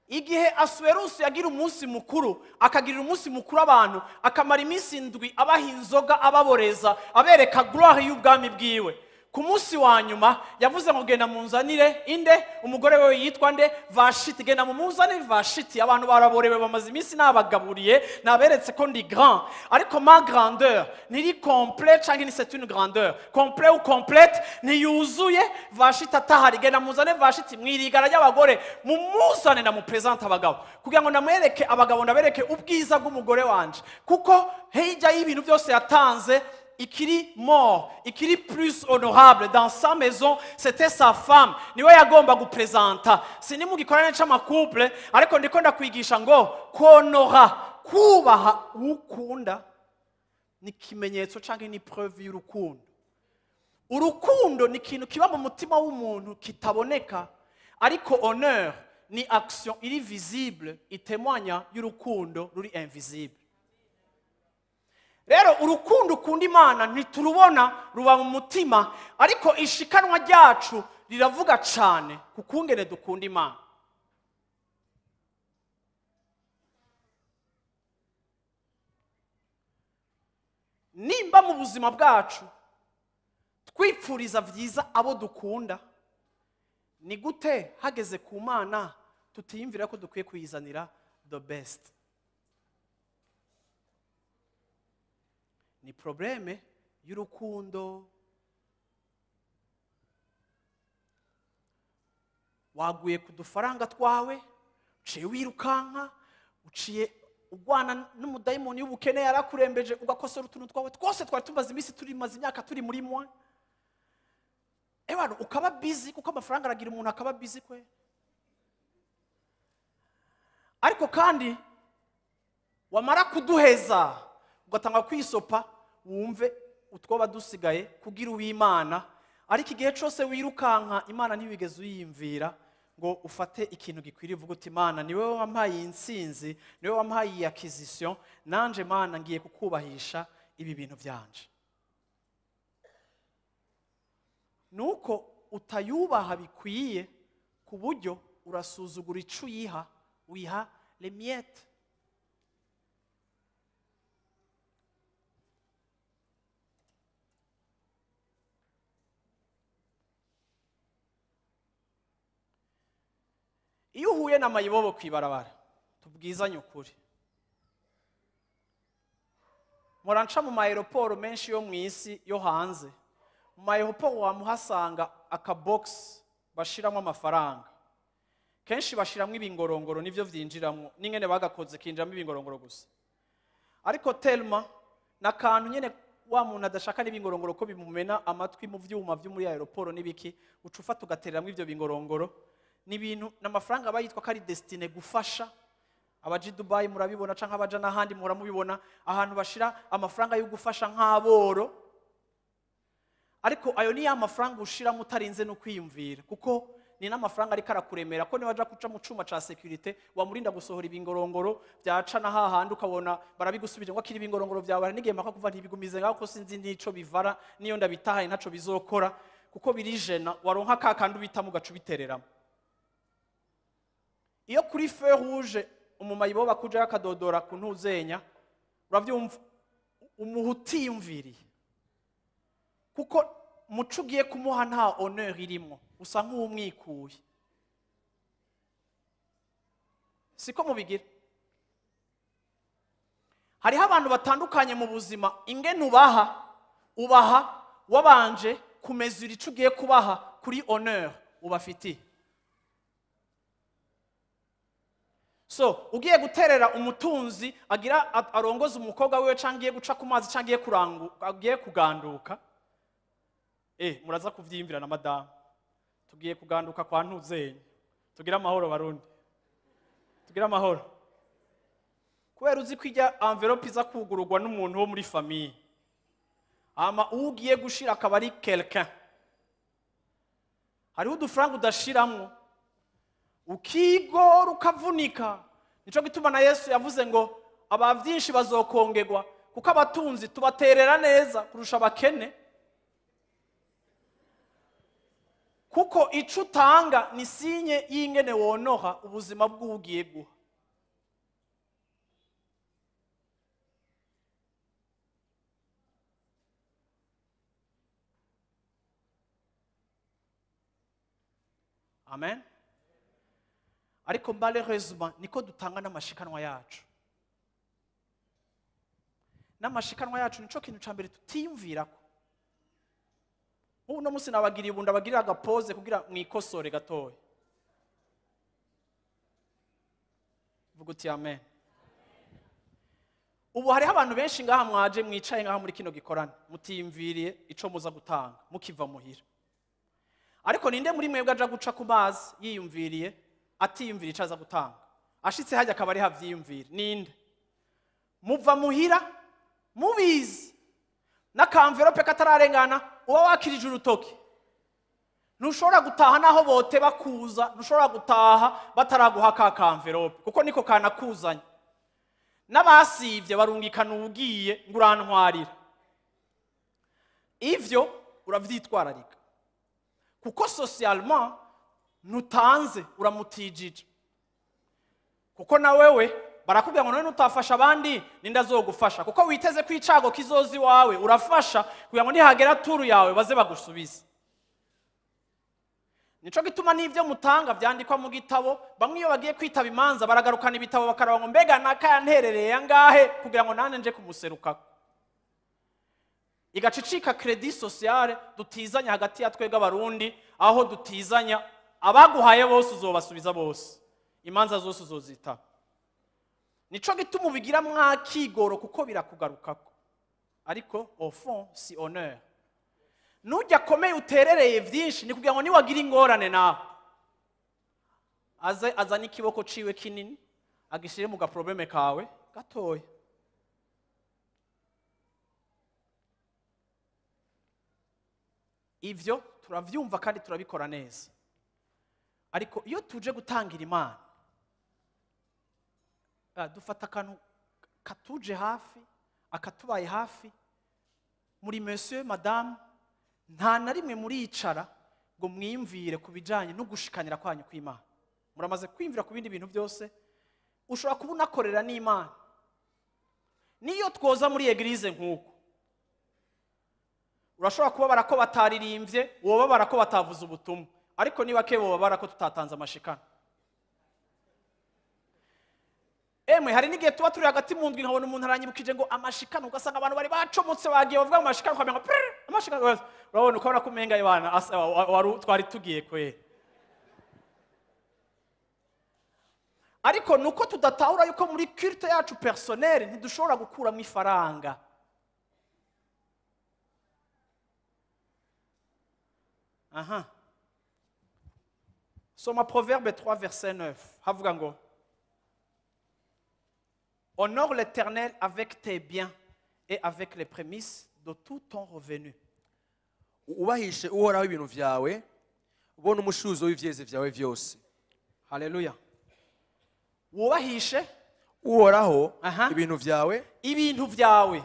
Igihe Asuerusi yagira umunsi mukuru, akagirira umunsi mukuru abantu, akamara iminsi indwi abaha inzoga ababoreza, abereka gloire y'ubwami bwiwe. Ku munsi wa nyuma yavuze ngo genda munzanire inde, umugore we yitwa nde, Vashiti, genda mumuzanire Vashiti. Abantu baraborewe bamaze iminsi nabagaburiye, naberetse ko ndi grand, ariko ma grandeur niri complet cyangwa ni c'est une grandeur complet ou complète ntiyuzuye. Vashiti atahari, genda muzane Vashiti mwirigara y'abagore, mumuzane na mupresente abagabo kugira ngo namwereke abagabo, ndabereke ubwiza bw'umugore wanje, kuko hirya y'ibintu byose yatanze ikiri mort, ikiri plus honorable dans sa maison, c'était sa femme. Niwe yagomba gupresenta. Sini mu gikorane c'amakouple, ariko ndiko ndakwigisha ngo konora, kubaha ukunda ni kimenyetso canke ni preuve y'urukundo. Urukundo ni ikintu kiba mu mutima w'umuntu kitaboneka, ariko honneur ni action iri visible, itemwanya y'urukundo ruri invisible. rero urukundo ukunda imana ntiturubona ruba mu mutima, ariko ishikanwa ryacu riravuga cyane ku kungene dukunda imana. Nimba mu buzima bwacu twipfuriza byiza abo dukunda, ni gute hageze ku mana tutiyumvira ko dukwiye kuyizanira the best? Ni probleme y'urukundo. Waguye ku dufaranga twawe, uciye wirukanka, uciye ugwana n'umudayimoni y'ubukene yarakurembeje, ugakosora utuntu twawe twose twari tumaze iminsi maze imyaka turi muri mwa. Ebano ukaba busy, kuko amafaranga aragira umuntu akaba busy kwe. Ariko kandi wamara kuduheza ugatanga kwisopa, wumve utwoba dusigaye kugira uw'Imana. Ariko igihe cyose wirukanka, Imana ntibigeze uyimvira ngo ufate ikintu gikwiriye, uvuga uti Imana niwe wampaye insinzi, niwe wampaye iyi acquisition, nanje Mana ngiye kukubahisha ibi bintu byanje. Nuko utayubaha bikwiye, ku buryo urasuzugura ico uyiha, wiha les miettes. Iyo uhuye n'amayibobo kwibarabara, tubwizanye ukuri, muranca mu aeroport menshi yo mu isi yo hanze, mu aeroport wamuhasanga akabox bashiramo amafaranga. Kenshi bashiramo ibingorongoro, nivyo vyinjiramo, n'ingene bagakoze kinjiramo ibingorongoro gusa. Ariko telma nakantu nyene wa muntu adashaka n'ibingorongoro ko bimumena amatwi mu vyuma vyo muri aeroport nibiki, ucufata ugatereramo ivyo bingorongoro. N'ibintu n'amafaranga bayitwa kari destine gufasha abaji Dubai, murabibona, canka abaja n'ahandi muhora mubibona, ahantu bashira amafaranga yo gufasha nk'aboro. Ariko ayo ni ya mafaranga ushira mutarinze no kwiyumvira, kuko ni n'amafaranga ari karakuremera ko niwaja kuca mu cuma ca security wamurinda gusohora ibingorongoro byaca na hahandi ukabona barabigusubije ngo akiri ibingorongoro byawe, n'igihe maka kuva ntibigumize ngaho ko sinzi nico bivara, niyo ndabitahaye ntaco bizokora, kuko birijena waronka kakandi ubita mu gacu bitereramo. Iyo kuri feu rouge umumayibo bakuja yakadodora ku ntuzenya, uravyumva umuhutiyumviriye, kuko muco ugiye kumuha nta honneur irimo, usa nk'umwikuye. Siko mubigira. Hariho abantu batandukanye mu buzima, ingene ubaha wabanje kumezura ico ugiye kubaha kuri honneur ubafitiye. So, ugiye guterera umutunzi agira arongoza umukobwa wewe, cangiye guca ku mazi, cangiye agiye kuganduka, muraza kuvyimvira na madame, tugiye kuganduka kwa ntuzenya, tugira amahoro barundi, tugira amahoro. Kubera uzi kwijya envelope iza kugurugwa n'umuntu wo muri famille, ama ugiye gushira akaba ari quelqu'un, hariho udufaranga udashiramwo, ukigora ukavunika. Nico gituma na Yesu yavuze ngo abavyinshi bazokongegwa, kuko abatunzi tubaterera neza kurusha abakene, kuko ico utanga ni sinye y'ingene wonoha ubuzima bw'ugiye guha. Amen. Ariko malheureusement niko dutanga n'amashikanwa yacu. N'amashikanwa yacu nico kintu ca mbere tutiyumvirako. Ubu no musi nabagiriye ubu ndabagirira agapose kugira mwikosore gatoya. Vuga uti amen. Ubu hariho abantu benshi ngaha mwaje mwicaye ngaha muri kino gikorana, mutiyumviriye ico muza gutanga mukiva muhira. Ariko ninde muri mwebwe aja guca ku mazi yiyumviriye atiyumvira icaza gutanga, ashitse hajya akaba ari havyiyumvira? Ninde? Muva muhira mubizi n'akamverope katararengana uba wakirije urutoki, ntushobora gutaha naho bote bakuza, ntushobora gutaha bataraguha ka kamverope, kuko niko kanakuzanye. n'abasivye barungikana uwugiye ngo urantwarira. Ivyo uravyitwararika kuko socialement ntutanze uramutijije, kuko na wewe barakubwira ngo none utafasha abandi ninda azogufasha, kuko witeze ko icago kizozi wawe urafasha kugira ngo nihagera turu yawe baze bagusubiza. Nico gituma n'ivyo mutanga vyandikwa mu gitabo, bamwe iyo bagiye kwitaba imanza baragarukana ibitabo bakaraba ngo mbega nakayanterereye angahe kugira ngo nane nje kumuserukako. Igacicika credit sociale dutizanya hagati ya twega abarundi, aho dutizanya abaguhaye bose uzobasubiza bose, imanza zose uzozita. Nico gituma ubigira mwakigoro kuko birakugarukako, ariko au fond si honneur. Nujya komeye uterereye vyinshi ni kugira ngo niwagira ingorane nawe azanye ikiboko ciwe kinini agishire mu gaprobleme kawe gatoya. Ivyo turavyumva kandi turabikora neza, ariko iyo tuje gutangira Imana dufata akantu katuje hafi, akatubaye hafi. Muri monsieur madame nta na rimwe muricara ngo mwimvire ku bijanye no gushikanira kwanyu kw'Imana. Muramaze kwimvira ku bindi bintu byose, ushobora kuba unakorera n'Imana. Niyo twoza muri eglise nk'uko, urashobora kuba barako bataririmbye, woba barako batavuze ubutumwa, ariko niba ke woba barako tutatanze amashikana. Emwe hari n'igihe tuba turi hagati mu ndwi nkabona umuntu aranyibukije ngo amashikana, ugasanga abantu bari bacomotse bagiye bavuga ngo amashikana, ukamenya ngo amashikana, urabona ukabona kumenga ibana twari tugiye kwe. Ariko nuko tudatahura yuko muri culte yacu personnelle ntidushobora gukuramo ifaranga. Aha. Soma Proverbe 3 verset 9. Havuga ngo honore l'Éternel avec tes biens et avec les prémices de tout ton revenu. Ubahishe uhoraho ibintu vyawe, ubona umushuzo w'ivyeze vyawe vyose. Haleluya. Wubahishe uhoraho ibintu vyawe,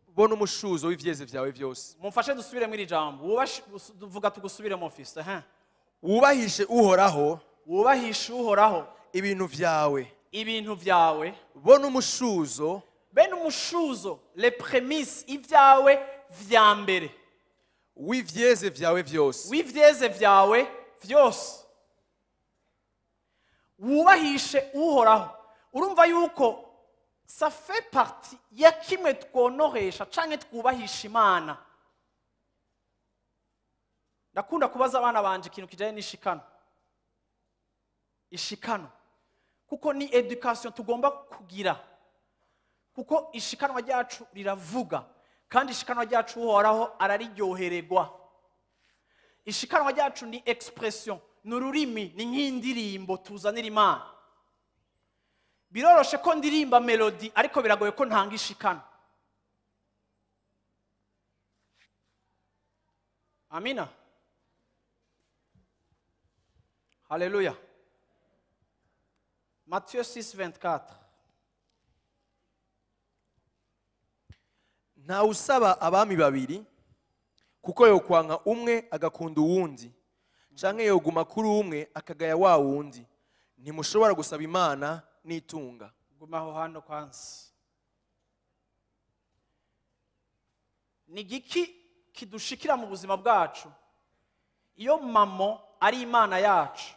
ubona umushuzo w'ivyeze vyawe vyose. Mumfashe dusubire muri jambo. Vuga tugusubire mu office. Wubahishe uhoraho ibintu vyawe, bona umushuzo, les prémices ivyawe vya mbere w'ivyeze vyawe vyose. Wubahishe uhoraho. Urumva yuko ça fait partie ya kimwe twonoresha canke twubahisha Imana. Ndakunda kubaza abana banje ikintu kijanye n'ishikano. Ishikano kuko ni education tugomba kugira, kuko ishikanwa ryacu riravuga, kandi ishikanwa ryacu uhoraho arariryohererwa. Ishikanwa ryacu ni expression, n'ururimi, ni nk'indirimbo tuzanira Imana. Biroroshe ko ndirimba melody, ariko biragoye ko ntanga ishikano. Amina. Haleluya. Matthieu 6:24. Nta usaba abami babiri, kuko yokwanka umwe agakunda uwundi, canke yoguma kuri umwe akagaya wa wundi. Ntimushobora gusaba Imana n'itunga. Gumaho hano kwanza. Ni giki kidushikira mu buzima bwacu iyo mamo ari Imana yacu?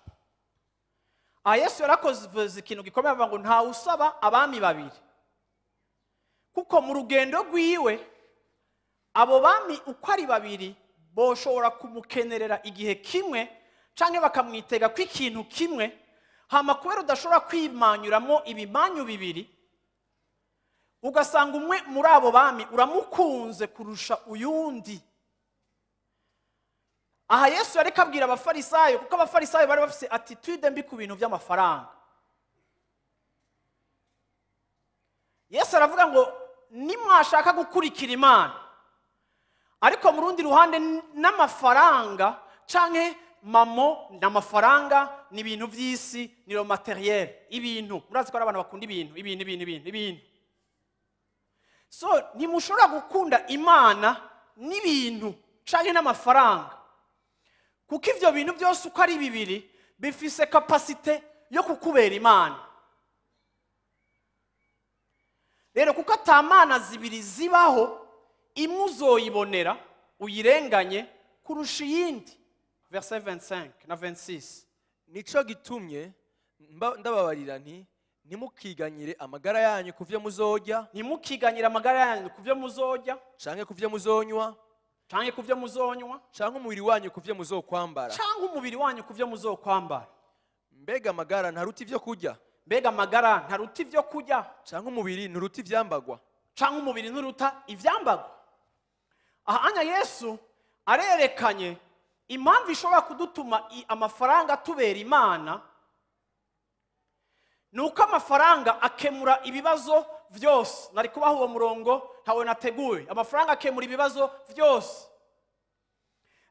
Yesu yarakoze ikintu gikomeye avuga ngo nta usaba abami babiri, kuko mu rugendo rwiwe abo bami uko ari babiri boshobora kumukenerera igihe kimwe, canke bakamwitega ko ikintu kimwe, hama kubera udashobora kwimanyuramo ibimanyu bibiri, ugasanga umwe muri abo bami uramukunze kurusha uyundi. Aha Yesu yareka abwira abafarisayo, kuko abafarisayo bari bafise attitude mbi ku bintu by'amafaranga. Yesu aravuga ngo nimwashaka gukurikira Imana, ariko mu rundi ruhande n'amafaranga canke mamo ni amafaranga, ni ibintu by'isi, ni lo materiel, ibintu. Murazi ko ari abantu bakunda ibintu. So ntimushobora gukunda Imana n'ibintu canke n'amafaranga, kuko ivyo bintu byose uko ari bibiri bifise kapasite yo kukubera Imana. Rero kuko atamana zibiri zibaho, imwe uzoyibonera uyirenganye kurusha iyindi. Verset 25 na 26. Nico gitumye ndababarira nti ntimukiganyire amagara yanyu kuvyo muzorya, Ntimukiganyire amagara yanyu kuvyo muzorya, canke kuvyo muzonywa, canke kuvyo muzonywa, canke umubiri wanyu kuvyo muzokwambara. canke umubiri wanyu kuvyo muzokwambara. Mbega amagara ntaruta ivyo kurya, Mbega amagara ntaruta ivyo kurya, canke umubiri nturuta ivyambagwa. canke umubiri nturuta ivyambagwa. Aha Yesu arerekanye impamvu ishobora kudutuma amafaranga tubera Imana, nuko amafaranga akemura ibibazo vyose. Nari kubaho uwo murongo ntawe nateguye. Amafaranga akemura ibibazo vyose.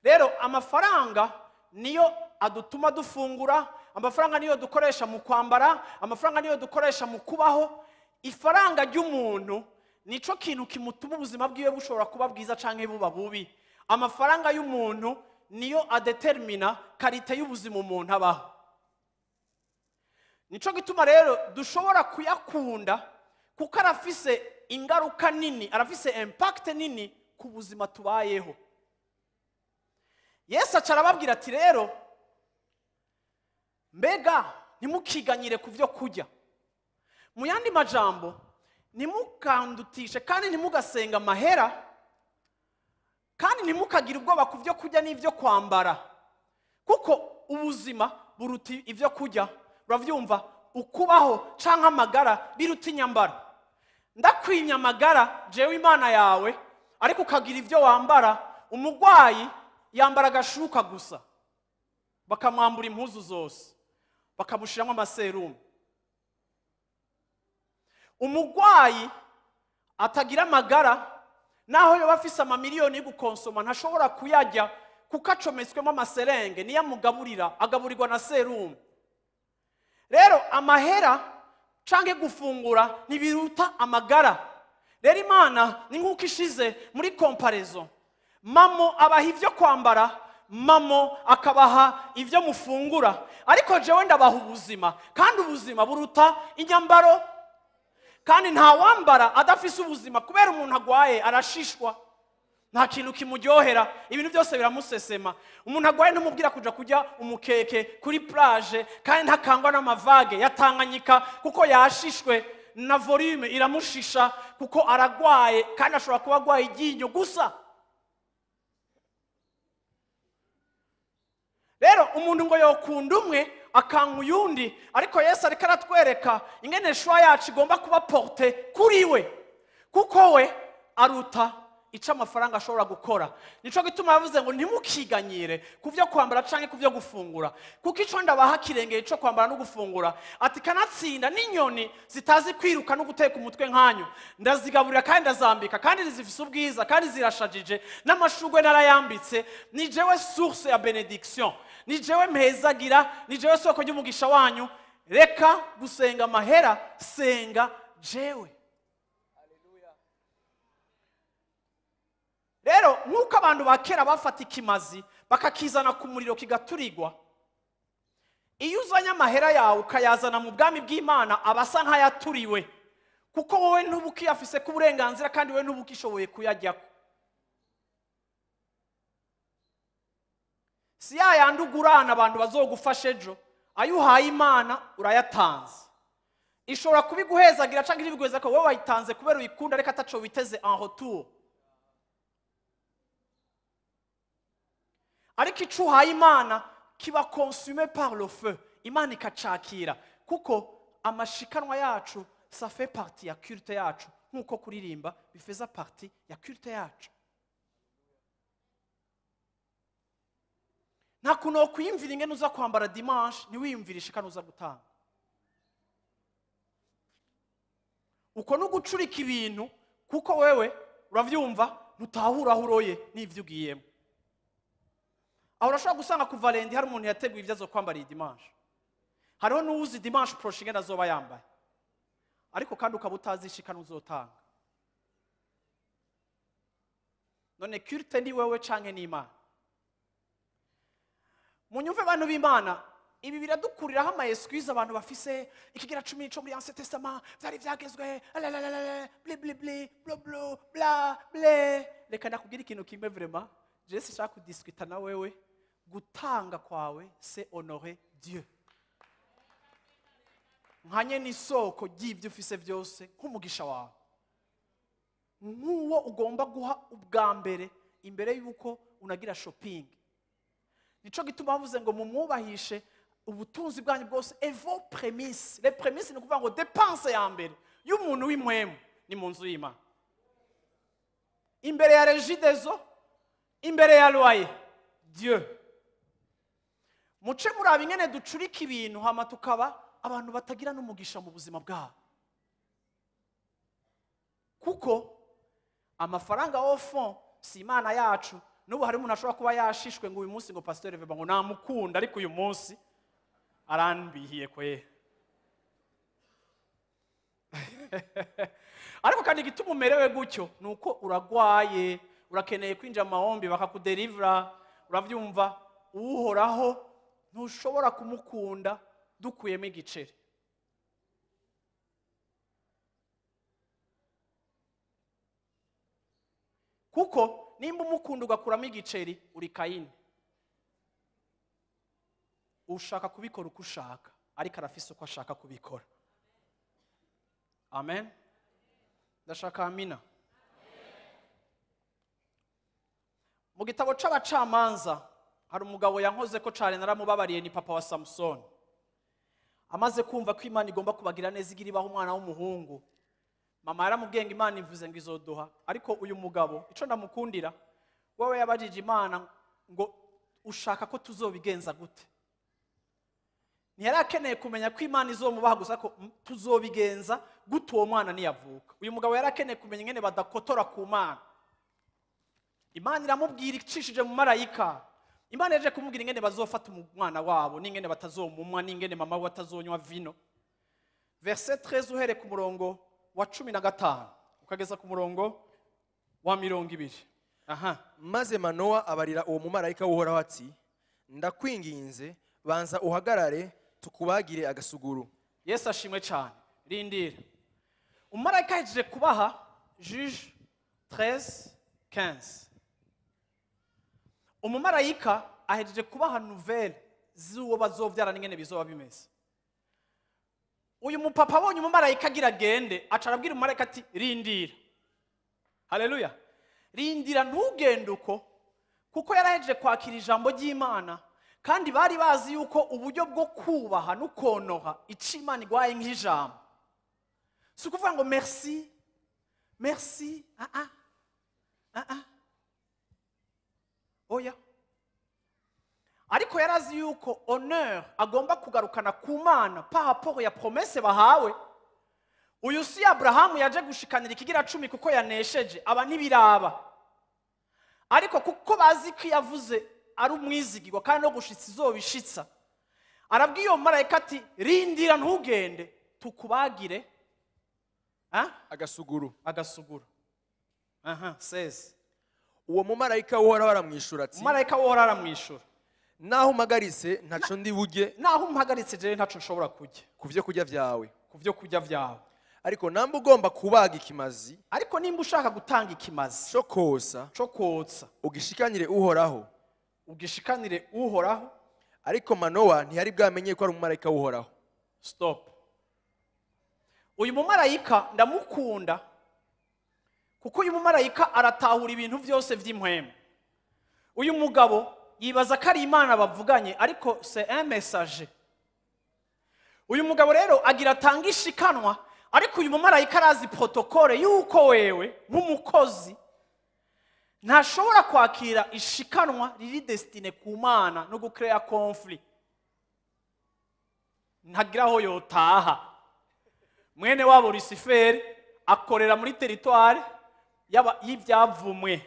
Rero amafaranga niyo adutuma dufungura, amafaranga niyo dukoresha mu kwambara, amafaranga niyo dukoresha mu kubaho. Ifaranga ry'umuntu nico kintu kimutuma ubuzima bwiwe bushobora kuba bwiza canke buba bubi. Amafaranga y'umuntu niyo adetermina karite y'ubuzima umuntu abaho. Nico gituma rero dushobora kuyakunda, kuko arafise ingaruka nini, arafise impact nini ku buzima tubayeho. Yesu acarababwira ati rero mbega ntimukiganyire ku byo kurya. Mu yandi majambo, ntimukandutishe kandi ntimugasenga amahera, kandi ntimukagire ubwoba ku byo kurya n'ibyo kwambara, kuko ubuzima buruta ibyo kurya. Uravyumva? Ukubaho canke amagara biruta inyambaro. Ndakwimya amagara jewe Imana yawe, ariko ukagira ibyo wambara. Umugwayi yambara agashuka gusa, bakamwambura impuzu zose, bakamushiramo amaserumu. Umugwayi atagira amagara, naho yoba afise amamiliyoni yo gukonsoma, ntashobora kuyarya kuko acometswemo amaserenge, niyo amugaburira, agaburirwa na serumu. Rero amahera canke gufungura ntibiruta amagara. Rero Imana ni nk'uko ishize muri comparaison. Mamo abaha ivyo kwambara, mamo akabaha ivyo mufungura, ariko jewe ndabaha ubuzima, kandi ubuzima buruta inyambaro. Kandi nta wambara adafise ubuzima, kubera umuntu agwaye arashishwa, nta kintu kimuryohera, ibintu byose biramusesema. Umuntu agwaye ntumubwira kuja kurya umukeke kuri plage, kandi ntakangwa n'amavage yatanganyika, kuko yashishwe na volume iramushisha, kuko aragwaye, kandi ashobora kuba agwaye iryinyo gusa. Rero umuntu ngo yokunda umwe akanka uyundi, ariko Yesu ariko aratwereka ingene shwa yacu igomba kuba porte kuri we, kuko we aruta ica amafaranga ashobora gukora. Nico gituma yavuze ngo ntimukiganyire ku byo kwambara canke ku byo gufungura, kuko ico ndabaha kirengeye ico kwambara no gufungura. Ati kanatsinda n'inyoni zitazi kwiruka no guteka umutwe nkanyu, ndazigaburira kandi ndazambika, kandi zifise ubwiza, kandi zirashajije, n'amashugwe narayambitse. Ni jewe source ya benediction, ni jewe mpezagira, ni jewe soko ry'umugisha wanyu. Reka gusenga amahera, senga jewe. Rero nk'uko abantu bakera bafata ikimazi bakakizana ku muriro kigaturigwa, iyo uzanye amahera yawe ukayazana mu bwami bw'Imana abasa nk'ayaturiwe, kuko wowe ntubukiyafise ku burenganzira, kandi wowe ntubukishoboye kuyajyako. Si yayandi ugurana abantu bazogufasha ejo, ayo uhaye Imana urayatanze. Ishobora kubiguhezagira canke ntibiguheza ko wowe wayitanze kubera uyikunda, reka ataco witeze en retour. Ariko ico uhaye Imana kiba consumé par le feu, Imana ikacakira, kuko amashikanwa yacu ça fait partie ya culte yacu, nkuko kuririmba bifeza partie ya culte yacu. Nta kuno kwiyumvira ingene uza kwambara dimanche ntiwiyumvire ishikano uza gutanga. Uko no gucurika ibintu, kuko wewe uravyumva ntutahura aho uroye n'ivyo ugiyemo. aho urashobora gusanga ku Valendi hari umuntu yateguye ibyo azokwambara iyi dimanche, hariho n'uwuzi dimanche prochain ingene azoba yambaye, ariko kandi ukaba utazi ishikano uzotanga. None culte ni wewe canke ni Imana? Munyumve bantu b'Imana, ibi biradukuriraho ama excuse abantu bafise ikigira 10 cyo muri Ancien Testament byari byagezwe bla bla bla bla bla bla. Reka nakubwira ikintu kimwe vraiment, je sinshaka kudiscuta na wewe. Gutanga kwawe c'est honorer Dieu. Nkanye n'isoko ry'ibyo ufise byose nk'umugisha wawe, nk'uwo ugomba guha ubwa mbere imbere y'uko unagira shopping. Nico gituma bavuze ngo mumwubahishe ubutunzi bwanyu bwose, et vos prémices. Les prémices ni kuvuga ngo dépense ya mbere y'umuntu w'imwemu ni mu nzu y'Imana, imbere ya regidezo, imbere ya loyer, Dieu. Muce muraba ingene ducurika ibintu hama tukaba abantu batagira n'umugisha mu buzima bwabo, kuko amafaranga offrons si Imana yacu. N'ubu hari umuntu ashobora kuba yashishwe ngo uyu munsi ngo pasteur Veba ngo namukunda, ariko uyu munsi aranbihiye kwe. Ariko kandi igituma umerewe gutyo nuko uragwaye, urakeneye kwinjira mu mahombi bakakudelivera, uravyumva. Uhoraho ntushobora kumukunda dukuyemo igiceri. Kuko nimba umukunda ugakuramo igiceri uri Kayini, ushaka kubikora uko ushaka, ariko arafise uko ashaka kubikora. Amen. Ndashaka amina. Mu gitabo c'abacamanza hari umugabo yankoze ko cane naramubabariye, ni papa wa Samson. Amaze kumva ko Imana igomba kubagira neza igira ibaho umwana w'umuhungu, mama yaramubwiye ngo Imana ivuze ngo izoduha. Ariko uyu mugabo ico ndamukundira, wewe yabajije Imana ngo ushaka ko tuzobigenza gute. Ntiyarakeneye kumenya ko Imana izomubaha gusa ko tuzobigenza gute uwo mwana niyavuka. Uyu mugabo yarakeneye kumenya ingene badakotora ku Mana. Imana iramubwira icishije mu marayika. Imana yaje kumubwira ingene bazofata umwana wabo, n'ingene batazomumwa, n'ingene mama we atazonywa vino. Verset 13 uhere ku murongo wa 15 ukageza ku murongo wa 20. Aha. Maze Manoa abarira uwo mumarayika w'Uhoraho ati, ndakwinginze banza uhagarare tukubagire agasuguru. Yesu ashimwe cyane. Rindira. Umumarayika yaje kubaha Juges 13:15. Umumarayika ahejeje kubaha nouvelle z'uwo bazovyara n'ingene bizoba bimeze. Uyu mupapa abonye umumarayika agira gende, aca arabwira umumarayika ati rindira. Haleluya. Rindira ntugende uko, kuko yarahejeje kwakira ijambo ry'Imana, kandi bari bazi yuko uburyo bwo kubaha no konoha ico Imana igwaye nk'ijambo si ukuvuga ngo merci merci oya. Ariko yarazi yuko honneur agomba kugarukana ku Mana par rapport ya promesse bahawe. Uyu si Abrahamu yaje gushikanira ikigira 10 kuko yanesheje aba ntibiraba, ariko kuko bazi ko yavuze ari umwizigirwa kandi no gushitsa izobishitsa, arabwiye uwo marayika ati rindira ntugende tukubagire agasuguru. Aha, 16. Uwo mumarayika w'Uhoraho aramwishura ati, umumarayika w'Uhoraho aramwishura, naho umagaritse ntaco ndi burye, naho umpagaritse je ntaco nshobora kurya kuvyo kurya vyawe, kuvyo kurya vyawe. ariko namba ugomba kubaga ikimazi, ariko nimba ushaka gutanga ikimazi cyo kotsa ugishikanire Uhoraho. Ariko Manoa ntiyari bwamenye ko ari umumarayika w'Uhoraho. Stop. Uyu mumarayika ndamukunda kuko uyu mumarayika aratahura ibintu byose vy'impwemu. Uyu mugabo yibaza ko ari Imana bavuganye, ariko c'est un messager. Uyu mugabo rero agira atanga ishikanwa, ariko uyu mumarayika arazi protokole yuko wewe nk'umukozi ntashobora kwakira ishikanwa riri destine ku Mana no gucrea conflit. Ntagira aho yotaha. Mwene wabo Lucifer akorera muri territoire y'ivyavumwe,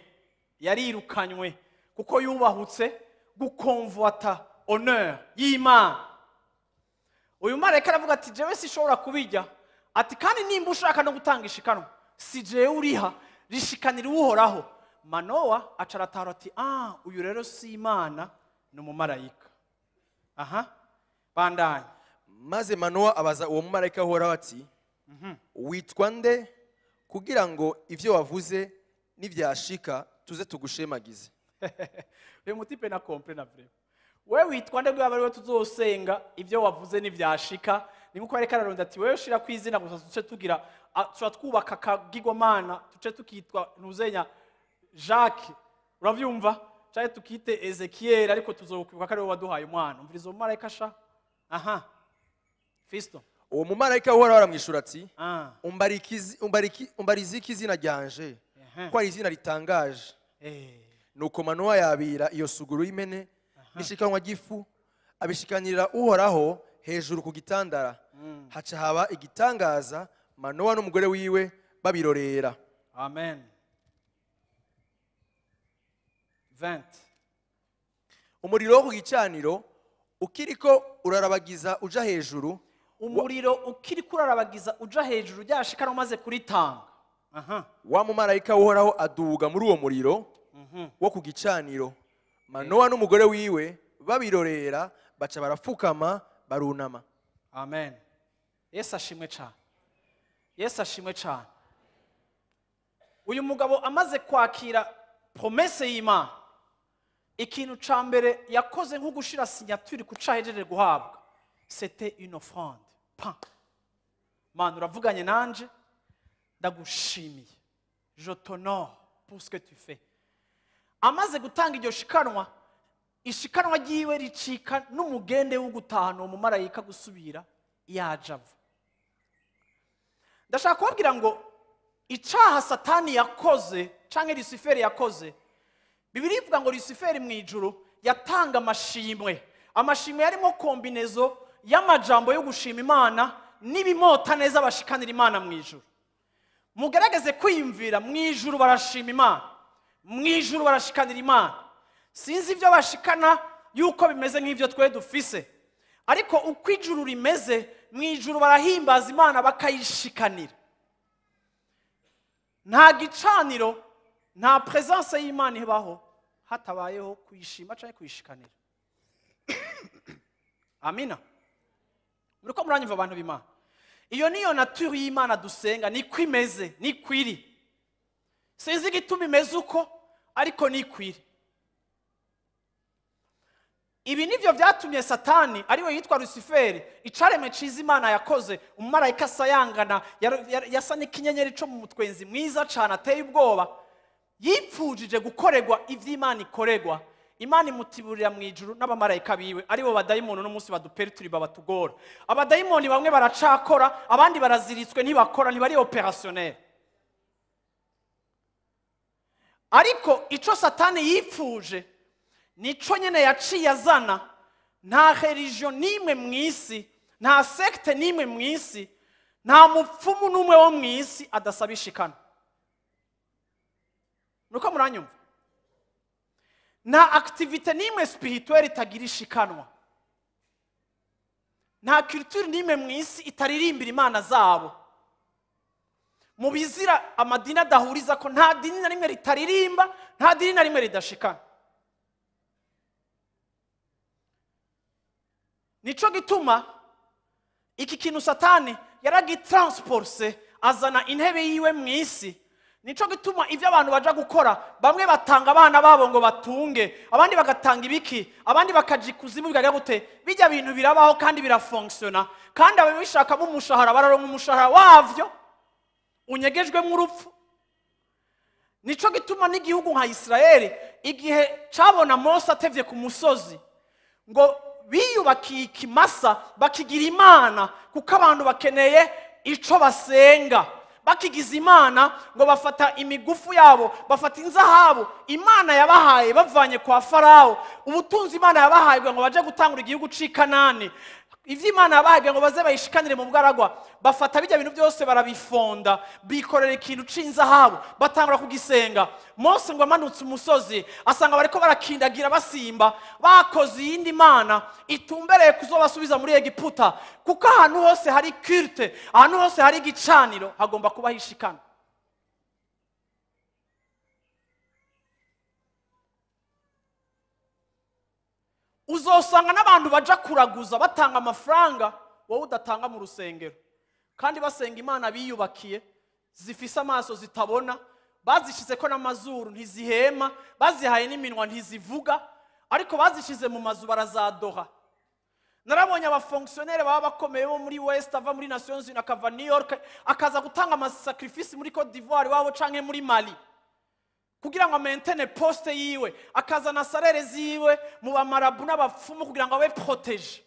yarirukanywe kuko yubahutse gukonvota honneur y'Imana. Uyu marayika aravuga ati jewe sishobora kubijya, ati kandi nimba ushaka no gutanga ishikanwa si jewe uriha, rishikanira uhoraho. Manowa acaratahura ati uyu rero si Imana, ni umumarayika. Bandanye. Maze Manowa abaza uwo mumarayika uhoraho ati witwa nde kugira ngo ivyo wavuze nivyashika tuze tugushemagize. Uyu mutipe na compre na vrema. Wewe witwa nde bwaba ariwe tuzosenga ivyo wavuze nivyashika. Ni nkuko bareka araronda ati wewe shira kwizina gusa tuce tugira twubaka kagigomana tuce tukitwa ntuzenya Jacques, uravyumva? Cyane tukite Ezekiel ariko tuzokwibuka ko ari we waduhaye umwana. Umviriza umumarayika sha. Fisto. Uwo mumarayika uhoraho aramwishura ati umbariza iki izina ryanje ko ari izina ritangaje. Nuko Manowa yabira iyo suguru y'imene n'ishikanwa ry'ifu abishikanira uhoraho hejuru ku gitandara. Haca haba igitangaza, Manowa n'umugore wiwe babirorera. Amen. 20. Umuriro wo ku gicaniro ukiriko urarabagiza uja hejuru. Umuriro ukiriko urarabagiza uja hejuru ryashikana umaze kuritanga. Wa mumarayika uhoraho aduga muri uwo muriro wo ku gicaniro. Manowa n'umugore wiwe babirorera baca barapfukama barunama. Amen. Yesu ashimwe cyane. Yesu ashimwe cyane. Uyu mugabo amaze kwakira promesse y'Imana, ikintu ca mbere yakoze nko gushira signature ku cahejeje guhabwa, c'était une offrande. Mana uravuganye nanje, ndagushimiye. Je t'honore pour ce que tu fais. Amaze gutanga iryo shikanwa, ishikanwa ryiwe ricika n'umugende wo gutahana uwo mumarayika gusubira yajava. Ndashaka kubabwira ngo icaha Satani yakoze canke Luciferi yakoze, Bibiliya ivuga ngo Luciferi mwijuru yatanga amashimwe. Amashimwe yarimo kombinezo y'amajambo yo gushima Imana n'ibimota neza bashikanira Imana mwijuru. Mugerageze kwiyumvira, mwijuru barashima Imana, mwijuru barashikanira Imana. Sinzi ivyo bashikana yuko bimeze nk'ivyo twe dufise, ariko uko ijuru rimeze mwijuru barahimbaza Imana bakayishikanira. Nta gicaniro, nta presence y'Imana ibaho hatabayeho kuyishima cyangwa kuyishikanira. Amina. Muriko muranyumva abantu b'Imana? Iyo niyo nature y'Imana dusenga, niko imeze, niko iri. Sinzi igituma imeze uko, ariko niko iri. Ibi nivyo vyatumye Satani ariwe yitwa Luciferi, icareme ciza Imana yakoze, umumarayika sayangana yasa n'ikinyenyeri cyo mu mutwenzi mwiza cyane ateye ubwoba, yipfujije gukorerwa ivy'Imana ikoregwa. Imana imutiburira mwijuru n'abamarayika biwe aribo badayimoni n'umunsi baduperturiba batugora. Abadayimoni bamwe baracakora, abandi baraziritswe ntibakora, ntibari opérationnel. Ariko ico Satani yipfuje nico nyene yaciye azana. Nta religion nimwe mwisi, nta secte nimwe mwisi, nta mupfumu numwe wo mwisi adasaba ishikana. Nuko muranyumva? Nta activité nimwe spirituelle itagira ishikanwa. Nta culture nimwe mwisi itaririmbira Imana zabo. Mu bizira amadini adahuriza ko nta dini na rimwe ritaririmba, nta dini na rimwe ridashikana. Nico gituma iki kintu Satani yaragitransporse azana intebe yiwe mwisi. Nico gituma ivyo abantu baja gukora, bamwe batanga abana babo ngo batunge, abandi bagatanga ibiki, abandi bakajikuzimu bigaga gute, bijya bintu birabaho kandi birafunctiona, kandi ababishaka mu mushahara bararonka umushahara wavyo unyegejwe mu rupfu. Nico gituma n'igihugu nka Israeli igihe cabona Mose atevye ku musozi ngo biyubakiye ikimasa bakigira Imana, kuko abantu bakeneye ico basenga. Bakigiza Imana ngo bafata imigufu yabo, bafata inzahabu Imana yabahaye bavanye kwa Farao, ubutunzi Imana yabahaye ngo baje gutangura igihugu c'i Kanani. ivy'Imana yabahaye ngo baze bayishikanire mu bwaragwa, bafata bijya bintu byose barabifonda, bikorera ikintu c'inzahabu, batangura kugisenga. Mose ngo amanutse umusozi asanga bariko barakindagira basimba, bakoze iyindi mana itumbereye kuzobasubiza muri Egiputa, kuko ahantu hose hari culte, ahantu hose hari igicaniro hagomba kuba hishikana. Uzosanga n'abantu baja kuraguza batanga amafaranga wowe udatanga mu rusengero, kandi basenga Imana biyubakiye, zifise amaso zitabona, bazishize ko n'amazuru ntizihema, bazihaye n'iminwa ntizivuga, ariko bazishize mu mazu barazadoha. Narabonye abafonctionnaire baba bakomeye bo muri West, ava muri Nations Unies akava New York akaza gutanga amasacrifice muri Côte d'Ivoire wabo canke muri Mali, kugira ngo maintaine poste yiwe, akazana salere ziwe mu bamarabu n'abapfumu kugira ngo abe protege.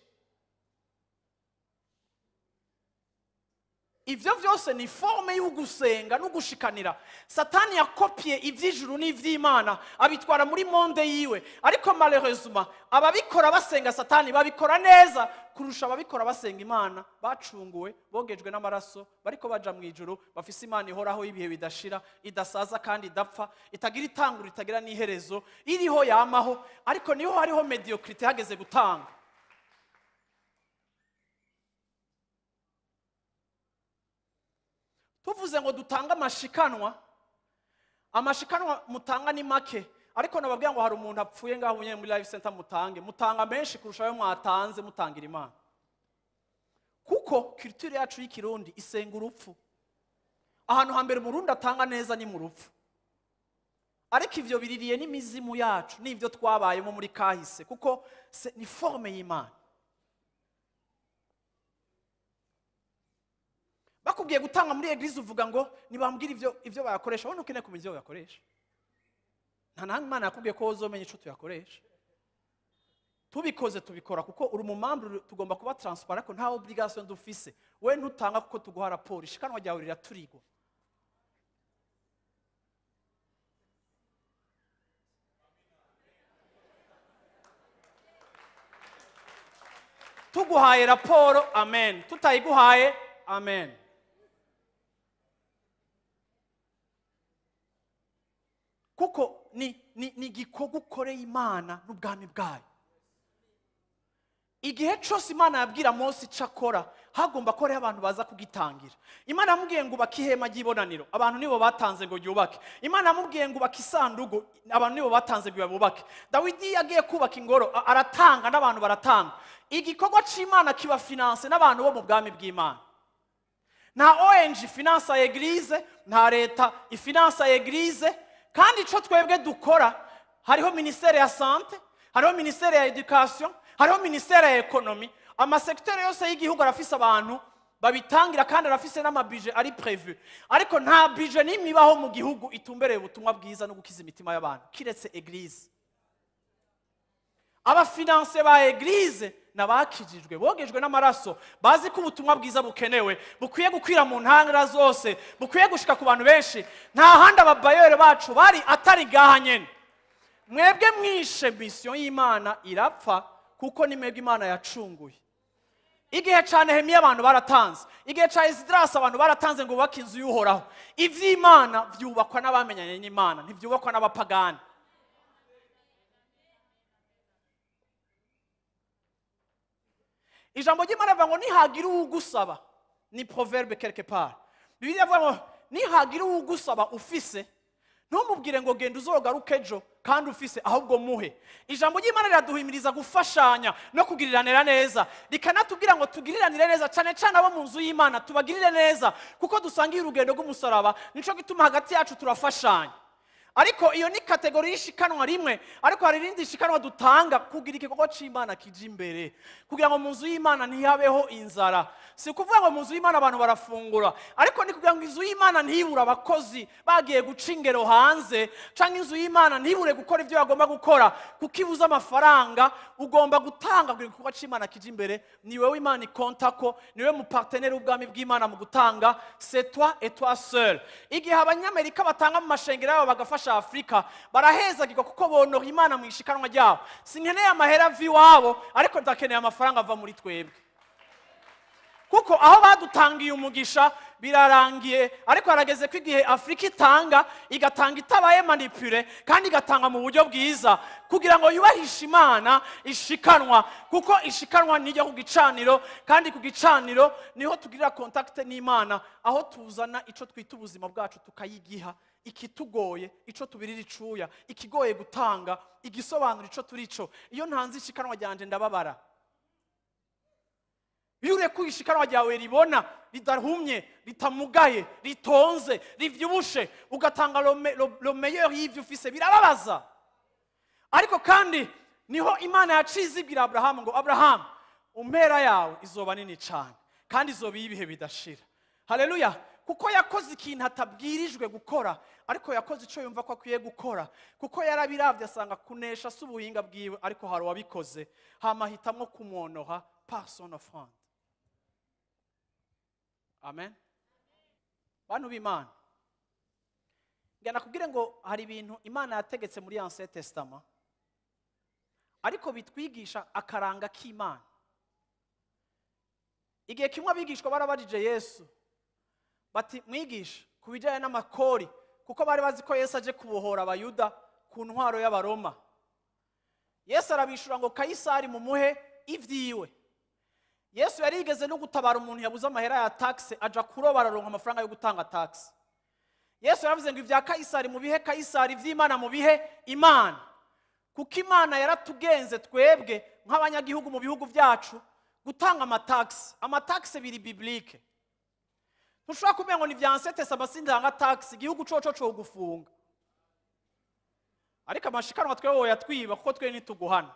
Ivyo vyose ni forme y'ugusenga no gushikanira. Satani yakopie ivy'ijuru n'ivy'Imana abitwara muri monde yiwe, ariko malheureusement ababikora basenga Satani babikora neza kurusha ababikora basenga Imana, bacunguwe bogejwe n'amaraso, bariko baja mu ijuru, bafise Imana ihoraho y'ibihe bidashira, idasaza kandi idapfa, itagira itangura itagira n'iherezo, iriho yamaho, ariko niho hariho mediocrité hageze gutanga. Tuvuze ngo dutanga amashikanwa mutanga ni make, ariko nababwira ngo hari umuntu apfuye ngaho muri life center mutanga menshi kurusha ayo mwatanze mutangira Imana, kuko culture yacu y'ikirundi isenga urupfu. Ahantu hambere Murundi atanga neza ni mu rupfu, ariko ivyo biririye n'imizimu yacu n'ivyo twabayemo muri kahise, kuko ni forme y'Imana. Bakubwiye gutanga muri eglise uvuga ngo nibambwira ivyo bayakoresha, wowe ntukeneye kumenya ivyo bayakoresha. Nta nta Imana yakubwiye ko uzomenya ico tuyakoresha. Tubikoze tubikora kuko uri mu membre, tugomba kuba transparent, ko nta obligation dufise. Wewe ntutanga kuko tuguha raporo, ishikanwa ryawe riraturigwa. Tuguhaye raporo, amen. Tutayiguhaye, amen. Kuko ni gikorwa ukoreye Imana n'ubwami bwayo. Igihe cyose Imana yabwira Mose icakora, hagomba ko ari abantu baza kugitangira. Imana yamubwiye ngo ubake ihema ry'ibonaniro, abantu nibo batanze ngo yubake. Imana yamubwiye ngo ubake isanduku, abantu nibo batanze ngo bubake. Dawidi yagiye kubaka ingoro, aratanga n'abantu baratanga. Igikorwa c'Imana kiba finance n'abantu bo mu bwami bw'Imana. Nta ONG finance ya eglise, nta leta ifinance ya eglise, kandi ico twebwe dukora, hariho ministere ya santé, hariho ministere ya education, hariho ministere ya economy, amasektere yose y'igihugu arafise abantu babitangira, kandi arafise n'amabije ari prévu. Ariko nta bije n'imibaho mu gihugu itumbereye ubutumwa bwiza no gukiza imitima y'abantu kiretse eglise. Abafinance ba eglise nabakijijwe, bogejwe n'amaraso, bazi ko ubutumwa bwiza bukenewe, bukwiye gukwira mu ntangara zose, bukwiye gushika ku bantu benshi. Nta handi ababayere bacu bari atari gaha nyene. Mwebwe mwishe mission y'Imana irapfa, kuko ni mwebwe Imana yacunguye. Igihe ca Nehemiya abantu baratanze, igihe ca Esdras abantu baratanze ngo bubake inzu y'Uhoraho. Ivy'Imana vyubakwa n'abamenyanye n'Imana, ntivyubakwa n'abapagani. Ijambo ry'Imana rivuga ngo nihagira uwugusaba, ni proverbe quelque part. Bibiliya ivuga ngo nihagira uwugusaba ufise, ntumubwire ngo genda uzogaruke ejo kandi ufise, ahubwo muhe. Ijambo ry'Imana riraduhimiriza gufashanya no kugiriranira neza, rikanatubwira ngo tugiriranire neza, cyane cyane abo mu nzu y'Imana tubagirire neza, kuko dusangiye urugendo rw'umusaraba. Nico gituma hagati yacu turafashanya. Ariko iyo ni kategori y'ishikanwa rimwe, ariko hari irindi shikanwa dutanga kugira igikorwa c'Imana kije imbere, kugira ngo mu nzu y'Imana ntihabeho inzara. Si kuvuga ngo mu nzu y'Imana abantu barafungura, ariko ni kugira ngo inzu y'Imana ntibura abakozi bagiye guca ingero hanze, canke inzu y'Imana ntibure gukora ivyo bagomba gukora kuko ibuza amafaranga. Ugomba gutanga kugira igikorwa c'Imana kije imbere. Ni wewe Imana ikontako, ni wewe mu partenaire w'ubwami bw'Imana mu gutanga. C'est toi et toi seul. Igihe abanyamerika batanga mu mashengero yabo bagafasha Afrika, barahezagirwa kuko bonora Imana mu ishikanwa ryabo. Sinkeneye amahera vi wabo, ariko ndakeneye amafaranga ava muri twebwe. kuko aho badutangiye umugisha birarangiye, ariko harageze ko igihe Afurika igatanga itabaye manipure, kandi igatanga mu buryo bwiza kugira ngo yubahishe Imana ishikanwa, kuko ishikanwa nijya ku gicaniro, kandi ku gicaniro niho tugirira contact n'Imana, aho tuzana ico twita ubuzima bwacu tukayigiha, ikitugoye ico tubirira icuya, ikigoye gutanga igisobanura ico turico. Iyo ntanze ishikanwa ryanje ndababara. Iyo urekuye ishikanwa ryawe ribona, ridahumye, ritamugaye, ritonze, rivyibushe, ugatanga le meilleur y'ivyo ufise, birababaza. Ariko kandi niho Imana yacize ibwira Abrahamu ngo Abrahamu, umpera yawe izoba nini cyane, kandi izoba ibihe bidashira. Haleluya! Kuko yakoze ikintu atabwirijwe gukora, ariko yakoze ico yumva ko akwiye gukora, kuko yarabiravye asanga kunesha si ubuhinga bwiwe, ariko hari uwabikoze, hama hitamwo kumwonoha personne offrande. Amen. Bantu b'Imana, ngana kubwire ngo hari ibintu Imana yategetse muri Ancien Testament, ariko bitwigisha akaranga k'Imana. Igihe kimwe abigishwa barabajije Yesu bati, mwigisha kubijanye n'amakori, kuko bari bazi ko Yesu aje kubohora abayuda ku ntwaro y'abaroma. Yesu arabishura ngo Kayisari mumuhe ivyiwe. Yesu yarigeze no gutabara umuntu yabuze amahera ya taxe, aja kuroba araronka amafaranga yo gutanga taxe. Yesu yaravuze ngo ivya Kayisari mubihe Kayisari, ivy'Imana mubihe Imana. Kuko Imana yaratugenze twebwe nk'abanyagihugu mu bihugu byacu gutanga amataxe biri biblique. Ntushobora kumenya ngo ni vya Cette abasindanga taxe, igihugu coco co gufunga. Ariko amashikanwa twewe yatwiba, kuko twe nituguhana.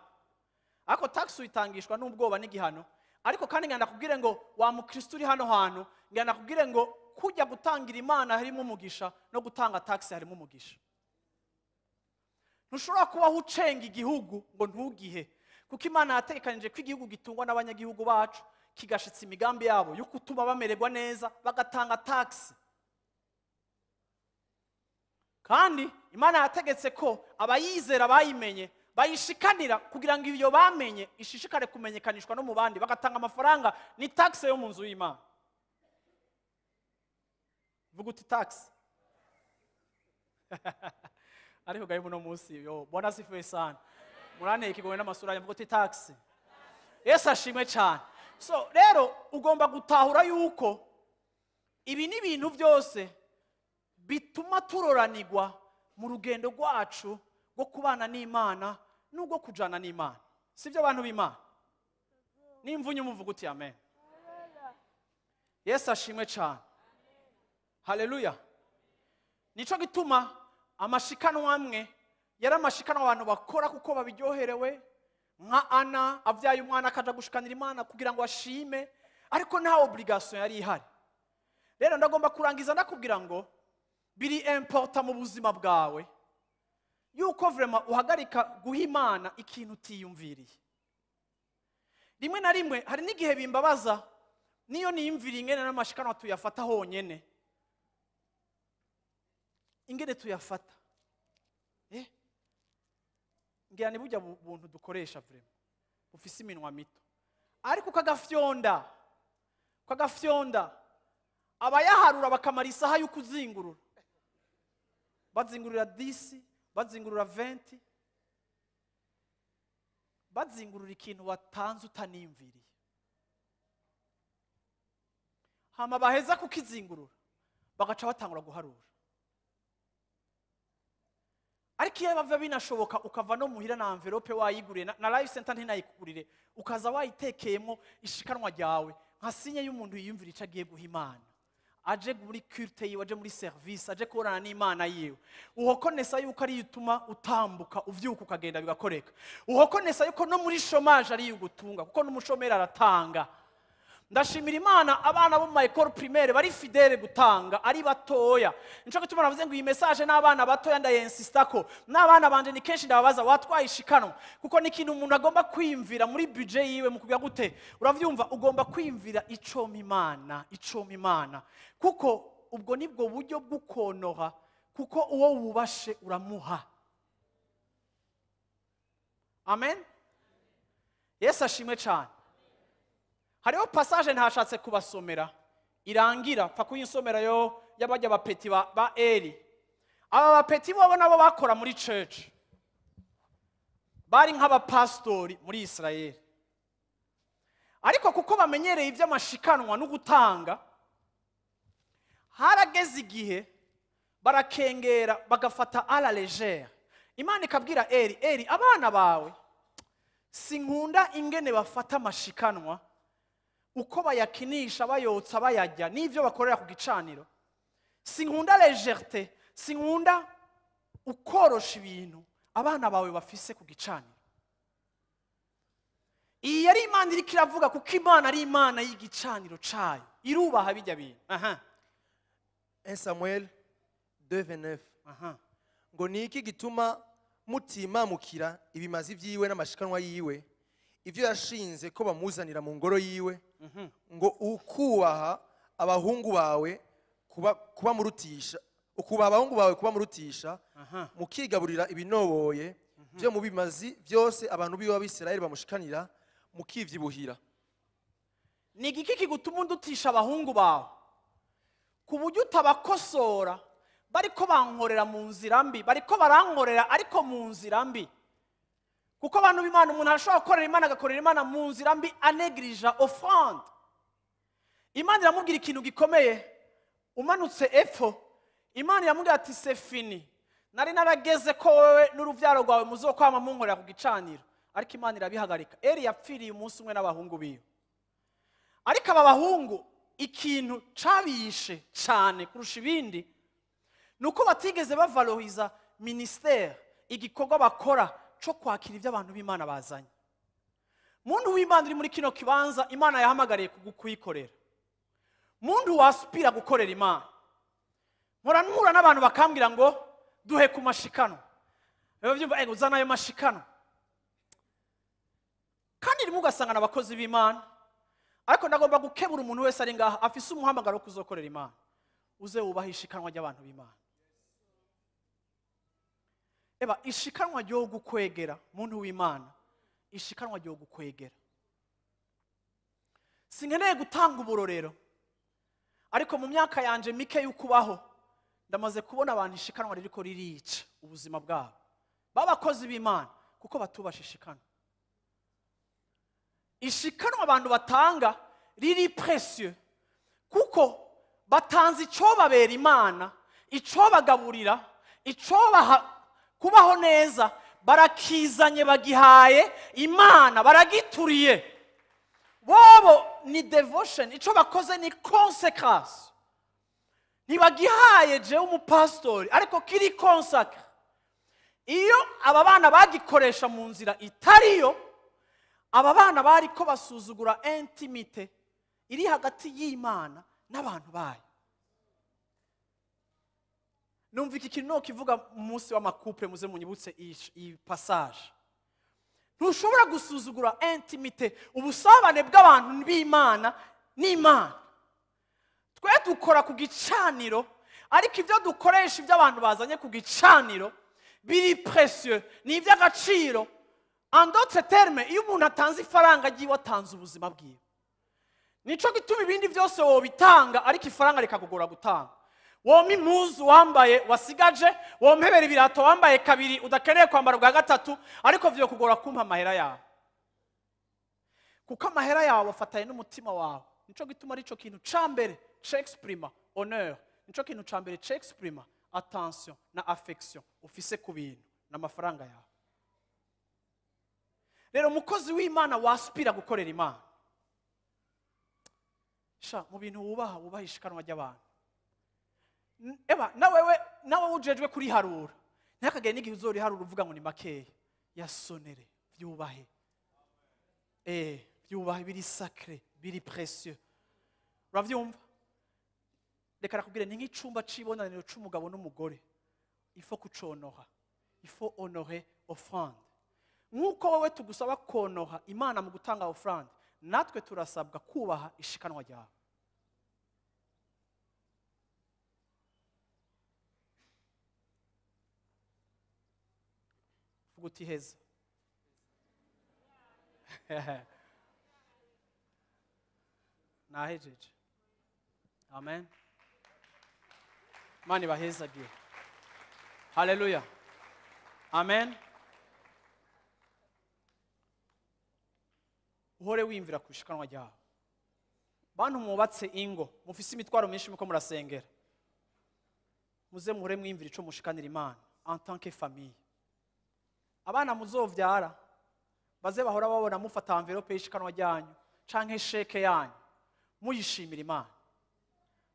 Ariko taxe uyitangishwa n'ubwoba n'igihano. Ariko kandi ngenda kubwire ngo wa mukristo uri hano hantu, ngenda kubwire ngo kujya gutangira Imana harimo umugisha, no gutanga taxe harimo umugisha. Ntushobora kubaho ucenga igihugu ngo ntugihe, kuko Imana yatekanije ko igihugu gitungwa n'abanyagihugu bacu, kigashitsa imigambi yabo yo gutuma bamererwa neza, bagatanga taxe. Kandi Imana yategetse ko abayizera bayimenye bayishikanira kugira ngo ibyo bamenye ishishikare kumenyekanishwa no mu bandi, bagatanga amafaranga ni taxe yo mu nzu y'Imana. Vuga uti taxe. Ariko gaye muno munsi yo bona sifuye sana. Murane ikigowe n'amasura ya vuga uti taxe. Yesu ashimwe cyane. So rero ugomba gutahura yuko ibi ni ibintu byose bituma turoranirwa mu rugendo rwacu rwo kubana n'Imana n'ubwo kujana n'Imana. Sivyo abantu b'Imana? Nimvunye umuvuga uti amen. Yesu ashimwe cyane. Haleluya. Nico gituma amashikanwa amwe yari amashikanwa abantu bakora kuko babiryoherewe, nka Ana avyaye umwana akaja gushikanira Imana kugira ngo ashime, ariko nta obligation yari ihari. Rero ndagomba kurangiza ndakubwira ngo biri important mu buzima bwawe yuko vraiment uhagarika guha Imana ikintu utiyumviriye. Rimwe na rimwe hari n'igihe bimbabaza niyo niyumviriye ingene n'amashikanwa tuyafata honyene, ingene tuyafata ngira ni burya buntu dukoresha vraiment ufise iminwa mito, ariko kagafyonda abayaharura bakamara isaha yo kuzingurura, bazingurura 10, bazingurura 20, bazingurura ikintu watanze utanimviriye, hama baheza kukizingurura bagaca batangura guharura. Ariko iyo bava binashoboka ukava no muhira na envelope wayiguriye na life center ntinayikugurire, ukaza wayitekeyemo ishikanwa ryawe nka sinye y'umuntu yiyumvira ico agiye guha Imana, aje muri culte yiwe, aje muri service, aje korana n'Imana yiwe. Uhokonesa yuko ari yituma utambuka uvyuka ukagenda bigakoreka. Uhokonesa yuko no muri chômage ari yugutunga, kuko n'umushomeri aratanga. Ndashimira Imana abana bo mu école primaire bari fidèle gutanga ari batoya. Nico gituma navuze ngo iyi message n'abana batoya ndayinsista ko n'abana banje ni kenshi ndababaza watwaye ishikano, kuko ni kintu umuntu agomba kwimvira muri budget yiwe mu kubiga gute. Uravyumva, ugomba kwimvira icoma Imana, kuko ubwo nibwo buryo bw'ukonoha, kuko uwo wubashe uramuha. Amen. Yesu ashimwe cyane. hariho passage ntashatse kubasomera irangira pfa kuyinsomera yo y'abajya bapeti ba Eli. Aba bapeti bo nabo bakora muri church, bari nk'abapastori muri Israeli, ariko kuko bamenyereye iby'amashikanwa no gutanga, harageze igihe barakengera bagafata à la légère. Imana ikabwira Eli, abana bawe sinkunda ingene bafata amashikanwa uko bayakinisha bayotsa bayajya n'ivyo bakorera ku gicaniro. Sinkunda légèreté, sinkunda ukorosha ibintu abana bawe bafise ku gicaniro. Iyi yari Imana iriko iravuga kuko Imana ari Imana y'igicaniro cayo, irubaha bijya bintu. 1 Samuel 2:29. Ngo niki gituma mutimamukira ibimazi vyiwe n'amashikanwa yiwe, ivyo yashinze ko bamuzanira mu ngoro yiwe, ngo ukubaha abahungu bawe kuba murutisha, ukubaha abahungu bawe kuba murutisha, mukigaburira ibinoboye byo mu bimazi byose abantu biwe b'Abisirayeli bamushikanira, mukivyibuhira. Ni igiki kigutuma undutisha abahungu bawe ku buryo utabakosora? Bariko bankorera mu nzira mbi, bariko barankorera ariko mu nzira mbi. Kuko abantu b'Imana, umuntu arashobora gukorera Imana agakorera Imana mu nzira mbi, anegrija offrande. Imana iramubwira ikintu gikomeye, umanutse epfo, Imana iramubwira ati c'est fini, nari narageze ko wewe n'uruvyaro rwawe muzokwama munkorera ku gicaniro. Ariko Imana irabihagarika. Eli yapfiriye umunsi umwe n'abahungu biwe, ariko aba bahungu ikintu cabishe cyane kurusha ibindi nuko batigeze bavaloriza ministère, igikorwa bakora cyo kwakira ibyo abantu b'Imana bazanye. Muntu w'Imana uri muri kino kibanza, Imana yahamagariye kugukuyikorera. Muntu waspira gukorera Imana. Mpura n'abantu bakambwira ngo duhe ku mashikano. Bavyumva uzana ayo mashikano. Kandi rimwe ugasanga n'abakozi b'Imana, ariko ndagomba gukebura umuntu wese ari ngaha afise umuhamagaro wo kuzokorera Imana, uze wubaha ishikanwa ry'abantu b'Imana. Eba ishikanwa ryo gukwegera muntu w'Imana, ishikanwa ryo gukwegera. Sinkeneye gutanga uburorero, ariko mu myaka yanje mike y'ukubaho ndamaze kubona abantu ishikanwa ririko ririca ubuzima bwabo, babakozi b'Imana, kuko batubasha ishikanwa. Ishikanwa abantu batanga riri précieux, kuko batanze icyo babera Imana, icyo bagaburira, icyo kubaho neza, barakizanye bagihaye Imana, baragituriye. Bobo ni devotion, icyo bakoze ni consécration. Ntibagihaye je umupastori, ariko kiri consacré. Iyo aba bana bagikoresha mu nzira itariyo, aba bana bariko basuzugura intimité iri hagati y'Imana n'abantu bayo. Numva iki kintu no kivuga mu munsi w'amakouple, muze munyibutse iyi passage. Ntushobora gusuzugura intimité, ubusabane bw'abantu b'Imana n'Imana. Twe dukora ku gicaniro, ariko ibyo dukoresha iby'abantu bazanye ku gicaniro biri précieux, ni iby'agaciro. En d'autres termes, iyo umuntu atanze ifaranga agiye watanze ubuzima bwiwe. Nico gituma ibindi byose wobitanga, ariko ifaranga rikakugora gutanga. Wompa impuzu wambaye wasigaje, wompebera ibirato wambaye kabiri udakeneye kwambara bwa gatatu, ariko vyo kugora kumpa amahera yawe. Kuko amahera yawe afataye n'umutima wawe. Nico gituma arico kintu cambere c'exprima honneur, nico kintu cambere c'exprima attention na affection ufise ku bintu n'amafaranga yawe. Rero umukozi w'Imana waspira gukorera Imana, sha mu bintu wubaha ishikanwa ry'abantu. Eba nawe ujejwe kuri harura, ntakagere n'igihe uzori harura uvuga ngo ni makeya, yasonere vyubahe. Vyubahe, biri sacré, biri précieux. Uravyumva? Reka nakubwire, ni nk'icumba c'ibonaniro c'umugabo n'umugore, il faut kuconoha, il faut honorer offrande. Nk'uko wowe tugusaba konoha Imana mu gutanga offrande, natwe turasabwa kubaha ishikanwa ryawe. Fuguti heza. nahejeje. Amen. Imana ibahezagiye. Haleluya. Amen. Uhore wimvira ku ishikanwa ryawe. Bantu mubatse ingo, mufise imitwaro myinshi muko murasengera. Muze muhore mwimvira ico mushikanira Imana en tant que famille. Abana muzovyara baze bahora babona mufata envelope y'ishikanwa ryanyu canke sheke yanyu muyishimira Imana.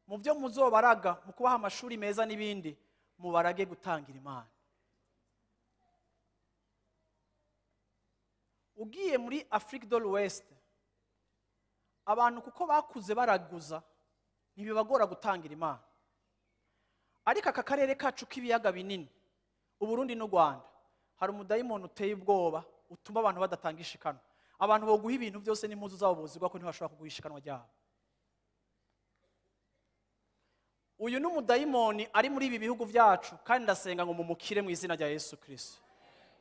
Mu byo muzobaraga mu kubaha amashuri meza n'ibindi mubarage gutangira Imana. Ugiye muri Afrique de l'Ouest abantu kuko bakuze baraguza ntibibagora gutangira Imana. Ariko aka karere kacu k'ibiyaga binini Uburundi n'u Rwanda hari umudayimoni uteye ubwoba utuma abantu badatanga ishikano. Abantu boguha ibintu byose n'impuzu zabo buzigwa ko ntibashobora kuguha ishikanwa ryabo. Uyu ni umudayimoni ari muri ibi bihugu byacu kandi ndasenga ngo mumukire mu izina rya Yesu Kristo.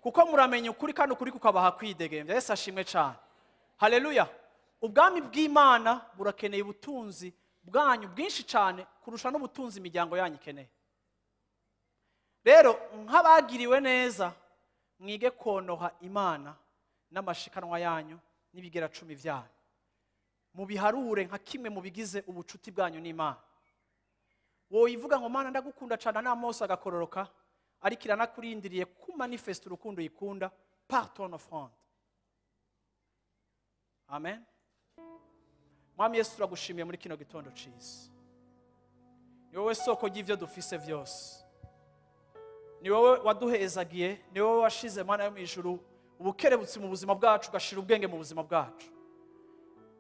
Kuko muramenya ukuri kandi ukuri kukabaha kwidegembya. Yesu ashimwe cyane. Haleluya. Ubwami bw'Imana burakeneye ubutunzi bwanyu bwinshi cyane kurusha n'ubutunzi imiryango yanyu ikeneye. Rero nk'abagiriwe neza mwige konoha Imana n'amashikanwa yanyu n'ibigera 10 byanyu. Mubiharure nka kimwe mu bigize ubucuti bwanyu n'Imana. Woyivuga ngo Mana ndagukunda cyane n'amose agakororoka ariko iranakurindiriye ku manifeste urukundo yikunda par ton offrande. Amen. Mwami Yesu turagushimiye muri kino gitondo ciza. Ni wowe soko y'ivyo dufise vyose. Ni wowe waduhezagiye, ni wowe washize Mana yo mu ijuru ubukerebutsi mu buzima bwacu ugashira ubwenge mu buzima bwacu.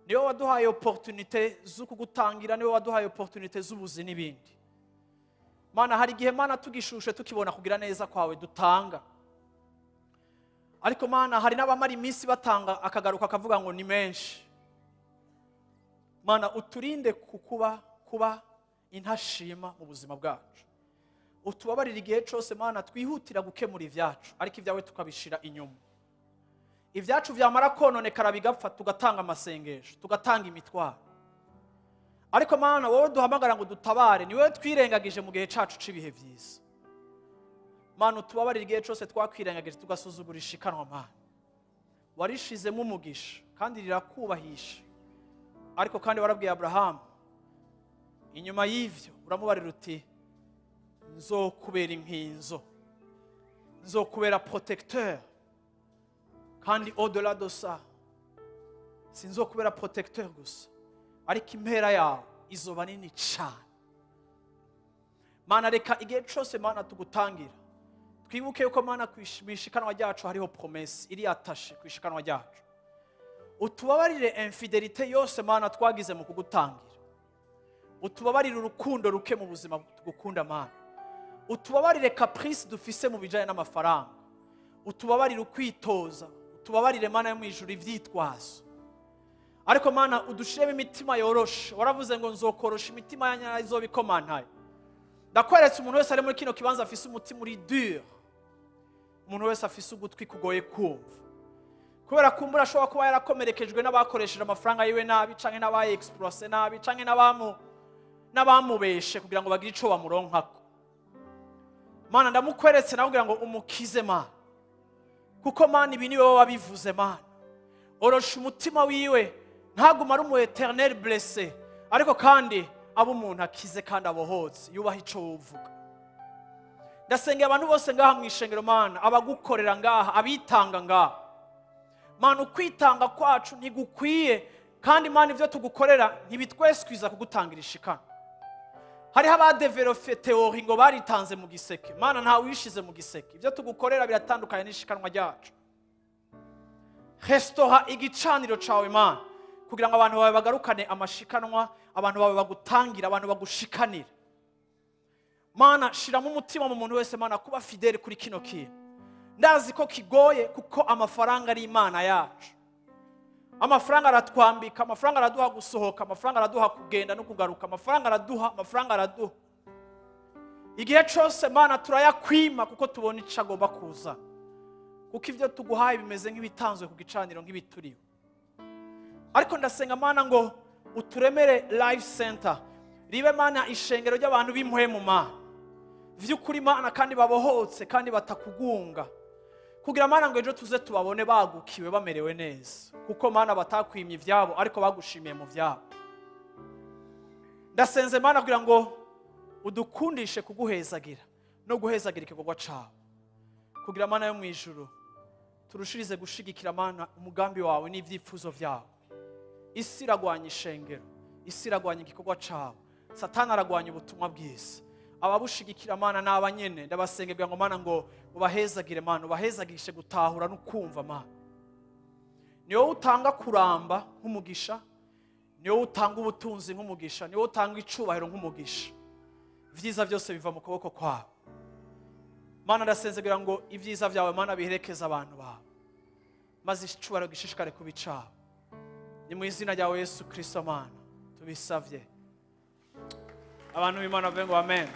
Ni wowe waduhaye opportunité zo kugutangira, ni wowe waduhaye opportunité z'ubuzi n'ibindi. Mana hari igihe Mana tugishushe tukibona kugira neza kwawe dutanga. Ariko Mana hari n'abamara iminsi batanga akagaruka akavuga ngo ni menshi. Mana uturinde kuba intashima mu buzima bwacu. Utubabarira igihe cyose Mana twihutira gukemura ivyacu ariko ivyawe tukabishira inyuma. Ivyacu vyamara kononekara bigapfa tugatanga amasengesho, tugatanga imitwaro. Ariko Mana wowe duhamagara ngo dutabare, ni wowe twirengagije mu gihe cacu cibihe vyiza. Mana utubabarira igihe cyose twakwirengagije tugasuzugura ishikanwa Mana. Warishizemo umugisha kandi rirakubahisha. Ariko kandi warabwiye Abraham inyuma y'ivyo uramubarira uti nzokubera inkinzo, nzokubera protecteur. Kandi au-delà de ça sinzokubera protecteur gusa ariko impera yawe izoba nini cyane. Mana reka igihe cyose Mana tugutangira twibuke yuko Mana kwishikanwa ryacu hariho promesse iri attaché kwishikanwa ryacu. Utubabarire infidelité yose Mana twagize mu kugutangira. Utubabarire urukundo ruke mu buzima tugukunda Mana. Utubabarire caprice dufise mu bijanye n'amafaranga. Utubabarire ukwitoza. Utubabarire Mana yo mu ijuru ivyitwazo. Ariko Mana udushiremo imitima yoroshe. Waravuze ngo nzokorosha imitima yanyu izobikomantaye. Ndakweretse umuntu wese ari muri kino kibanza afise umutima uri dur. Umuntu wese afise ugutwi kugoye kumva. Kubera kumbura ashobora kuba yarakomerekejwe n'abakoresheje amafaranga yiwe nabi canke n'abaye exploiter nabi canke n'abamubeshe kugira ngo bagire ico bamuronkako. Mana ndamukweretse nawe kugira ngo umukize Mana. Kuko Mana ibi ni wowe wabivuze Mana. Orosha umutima wiwe ntaguma ari umu eternel blessé ariko kandi abo umuntu akize kandi abohotse yubaha ico uvuga. Ndasengera abantu bose ngaha mu ishengero Mana, abagukorera ngaha, abitanga ngaha. Mana ukwitanga kwacu ntigukwiye kandi Mana ivyo tugukorera ntibitweswiza kugutangira ishikana. Hariho abadevelope teori ngo baritanze mu giseke. Mana nta wishize mu giseke. Ivyo tugukorera biratandukanye n'ishikanwa ryacu. Restaura igicaniro cawe Mana kugira ngo abantu bawe bagarukane amashikanwa, abantu bawe bagutangira, abantu bagushikanira. Mana shiramo umutima mu muntu wese Mana kuba fidele kuri kino kintu. Ndazi ko kigoye kuko amafaranga ari Imana yacu. Amafaranga aratwambika, amafaranga araduha gusohoka, amafaranga araduha kugenda no kugaruka, amafaranga araduha. Igihe cyose Mana turayakwima kuko tubona icagomba kuza. Kuko ivyo tuguhaye bimeze nk'ibitanzwe ku gicaniro nk'ibituriwe. Ariko ndasenga Mana ngo uturemere life center ribe mana ishengero ry'abantu b'impwemu mana vy'ukuri mana kandi babohotse kandi batakugunga kugira mana ngo ejo tuze tubabone bagukiwe bamerewe neza kuko mana batakwimye ivyabo ariko bagushimiye mu vyabo. Ndasenze mana kugira ngo udukundishe kuguhezagira no guhezagira igikorwa cawe kugira mana yo mwijuru turushirize gushigikira mana umugambi wawe n'ivyifuzo vyawe. Isi iragwanya ishengero, isi iragwanya igikorwa cawe, satani aragwanya ubutumwa bwiza. Ababushigikira mana n'abanyene ndabasenge kugira ngo mana ngo ubahezagire mana, ubahezagishe gutahura no kumva mana. Niyo utanga kuramba nk'umugisha, niyo utanga ubutunzi nk'umugisha, niyo utanga icubahiro nk'umugisha. Vyiza byose biva mu kuboko kwawe mana. Ndasenze kugira ngo ivyiza vyawe mana biherekeza abantu bawe, maze icubahiro gishishikare kubicawe. Ni mu izina ryawe Yesu Kristo mana tubisavye. Abantu b'Imana bavuge ngo amen.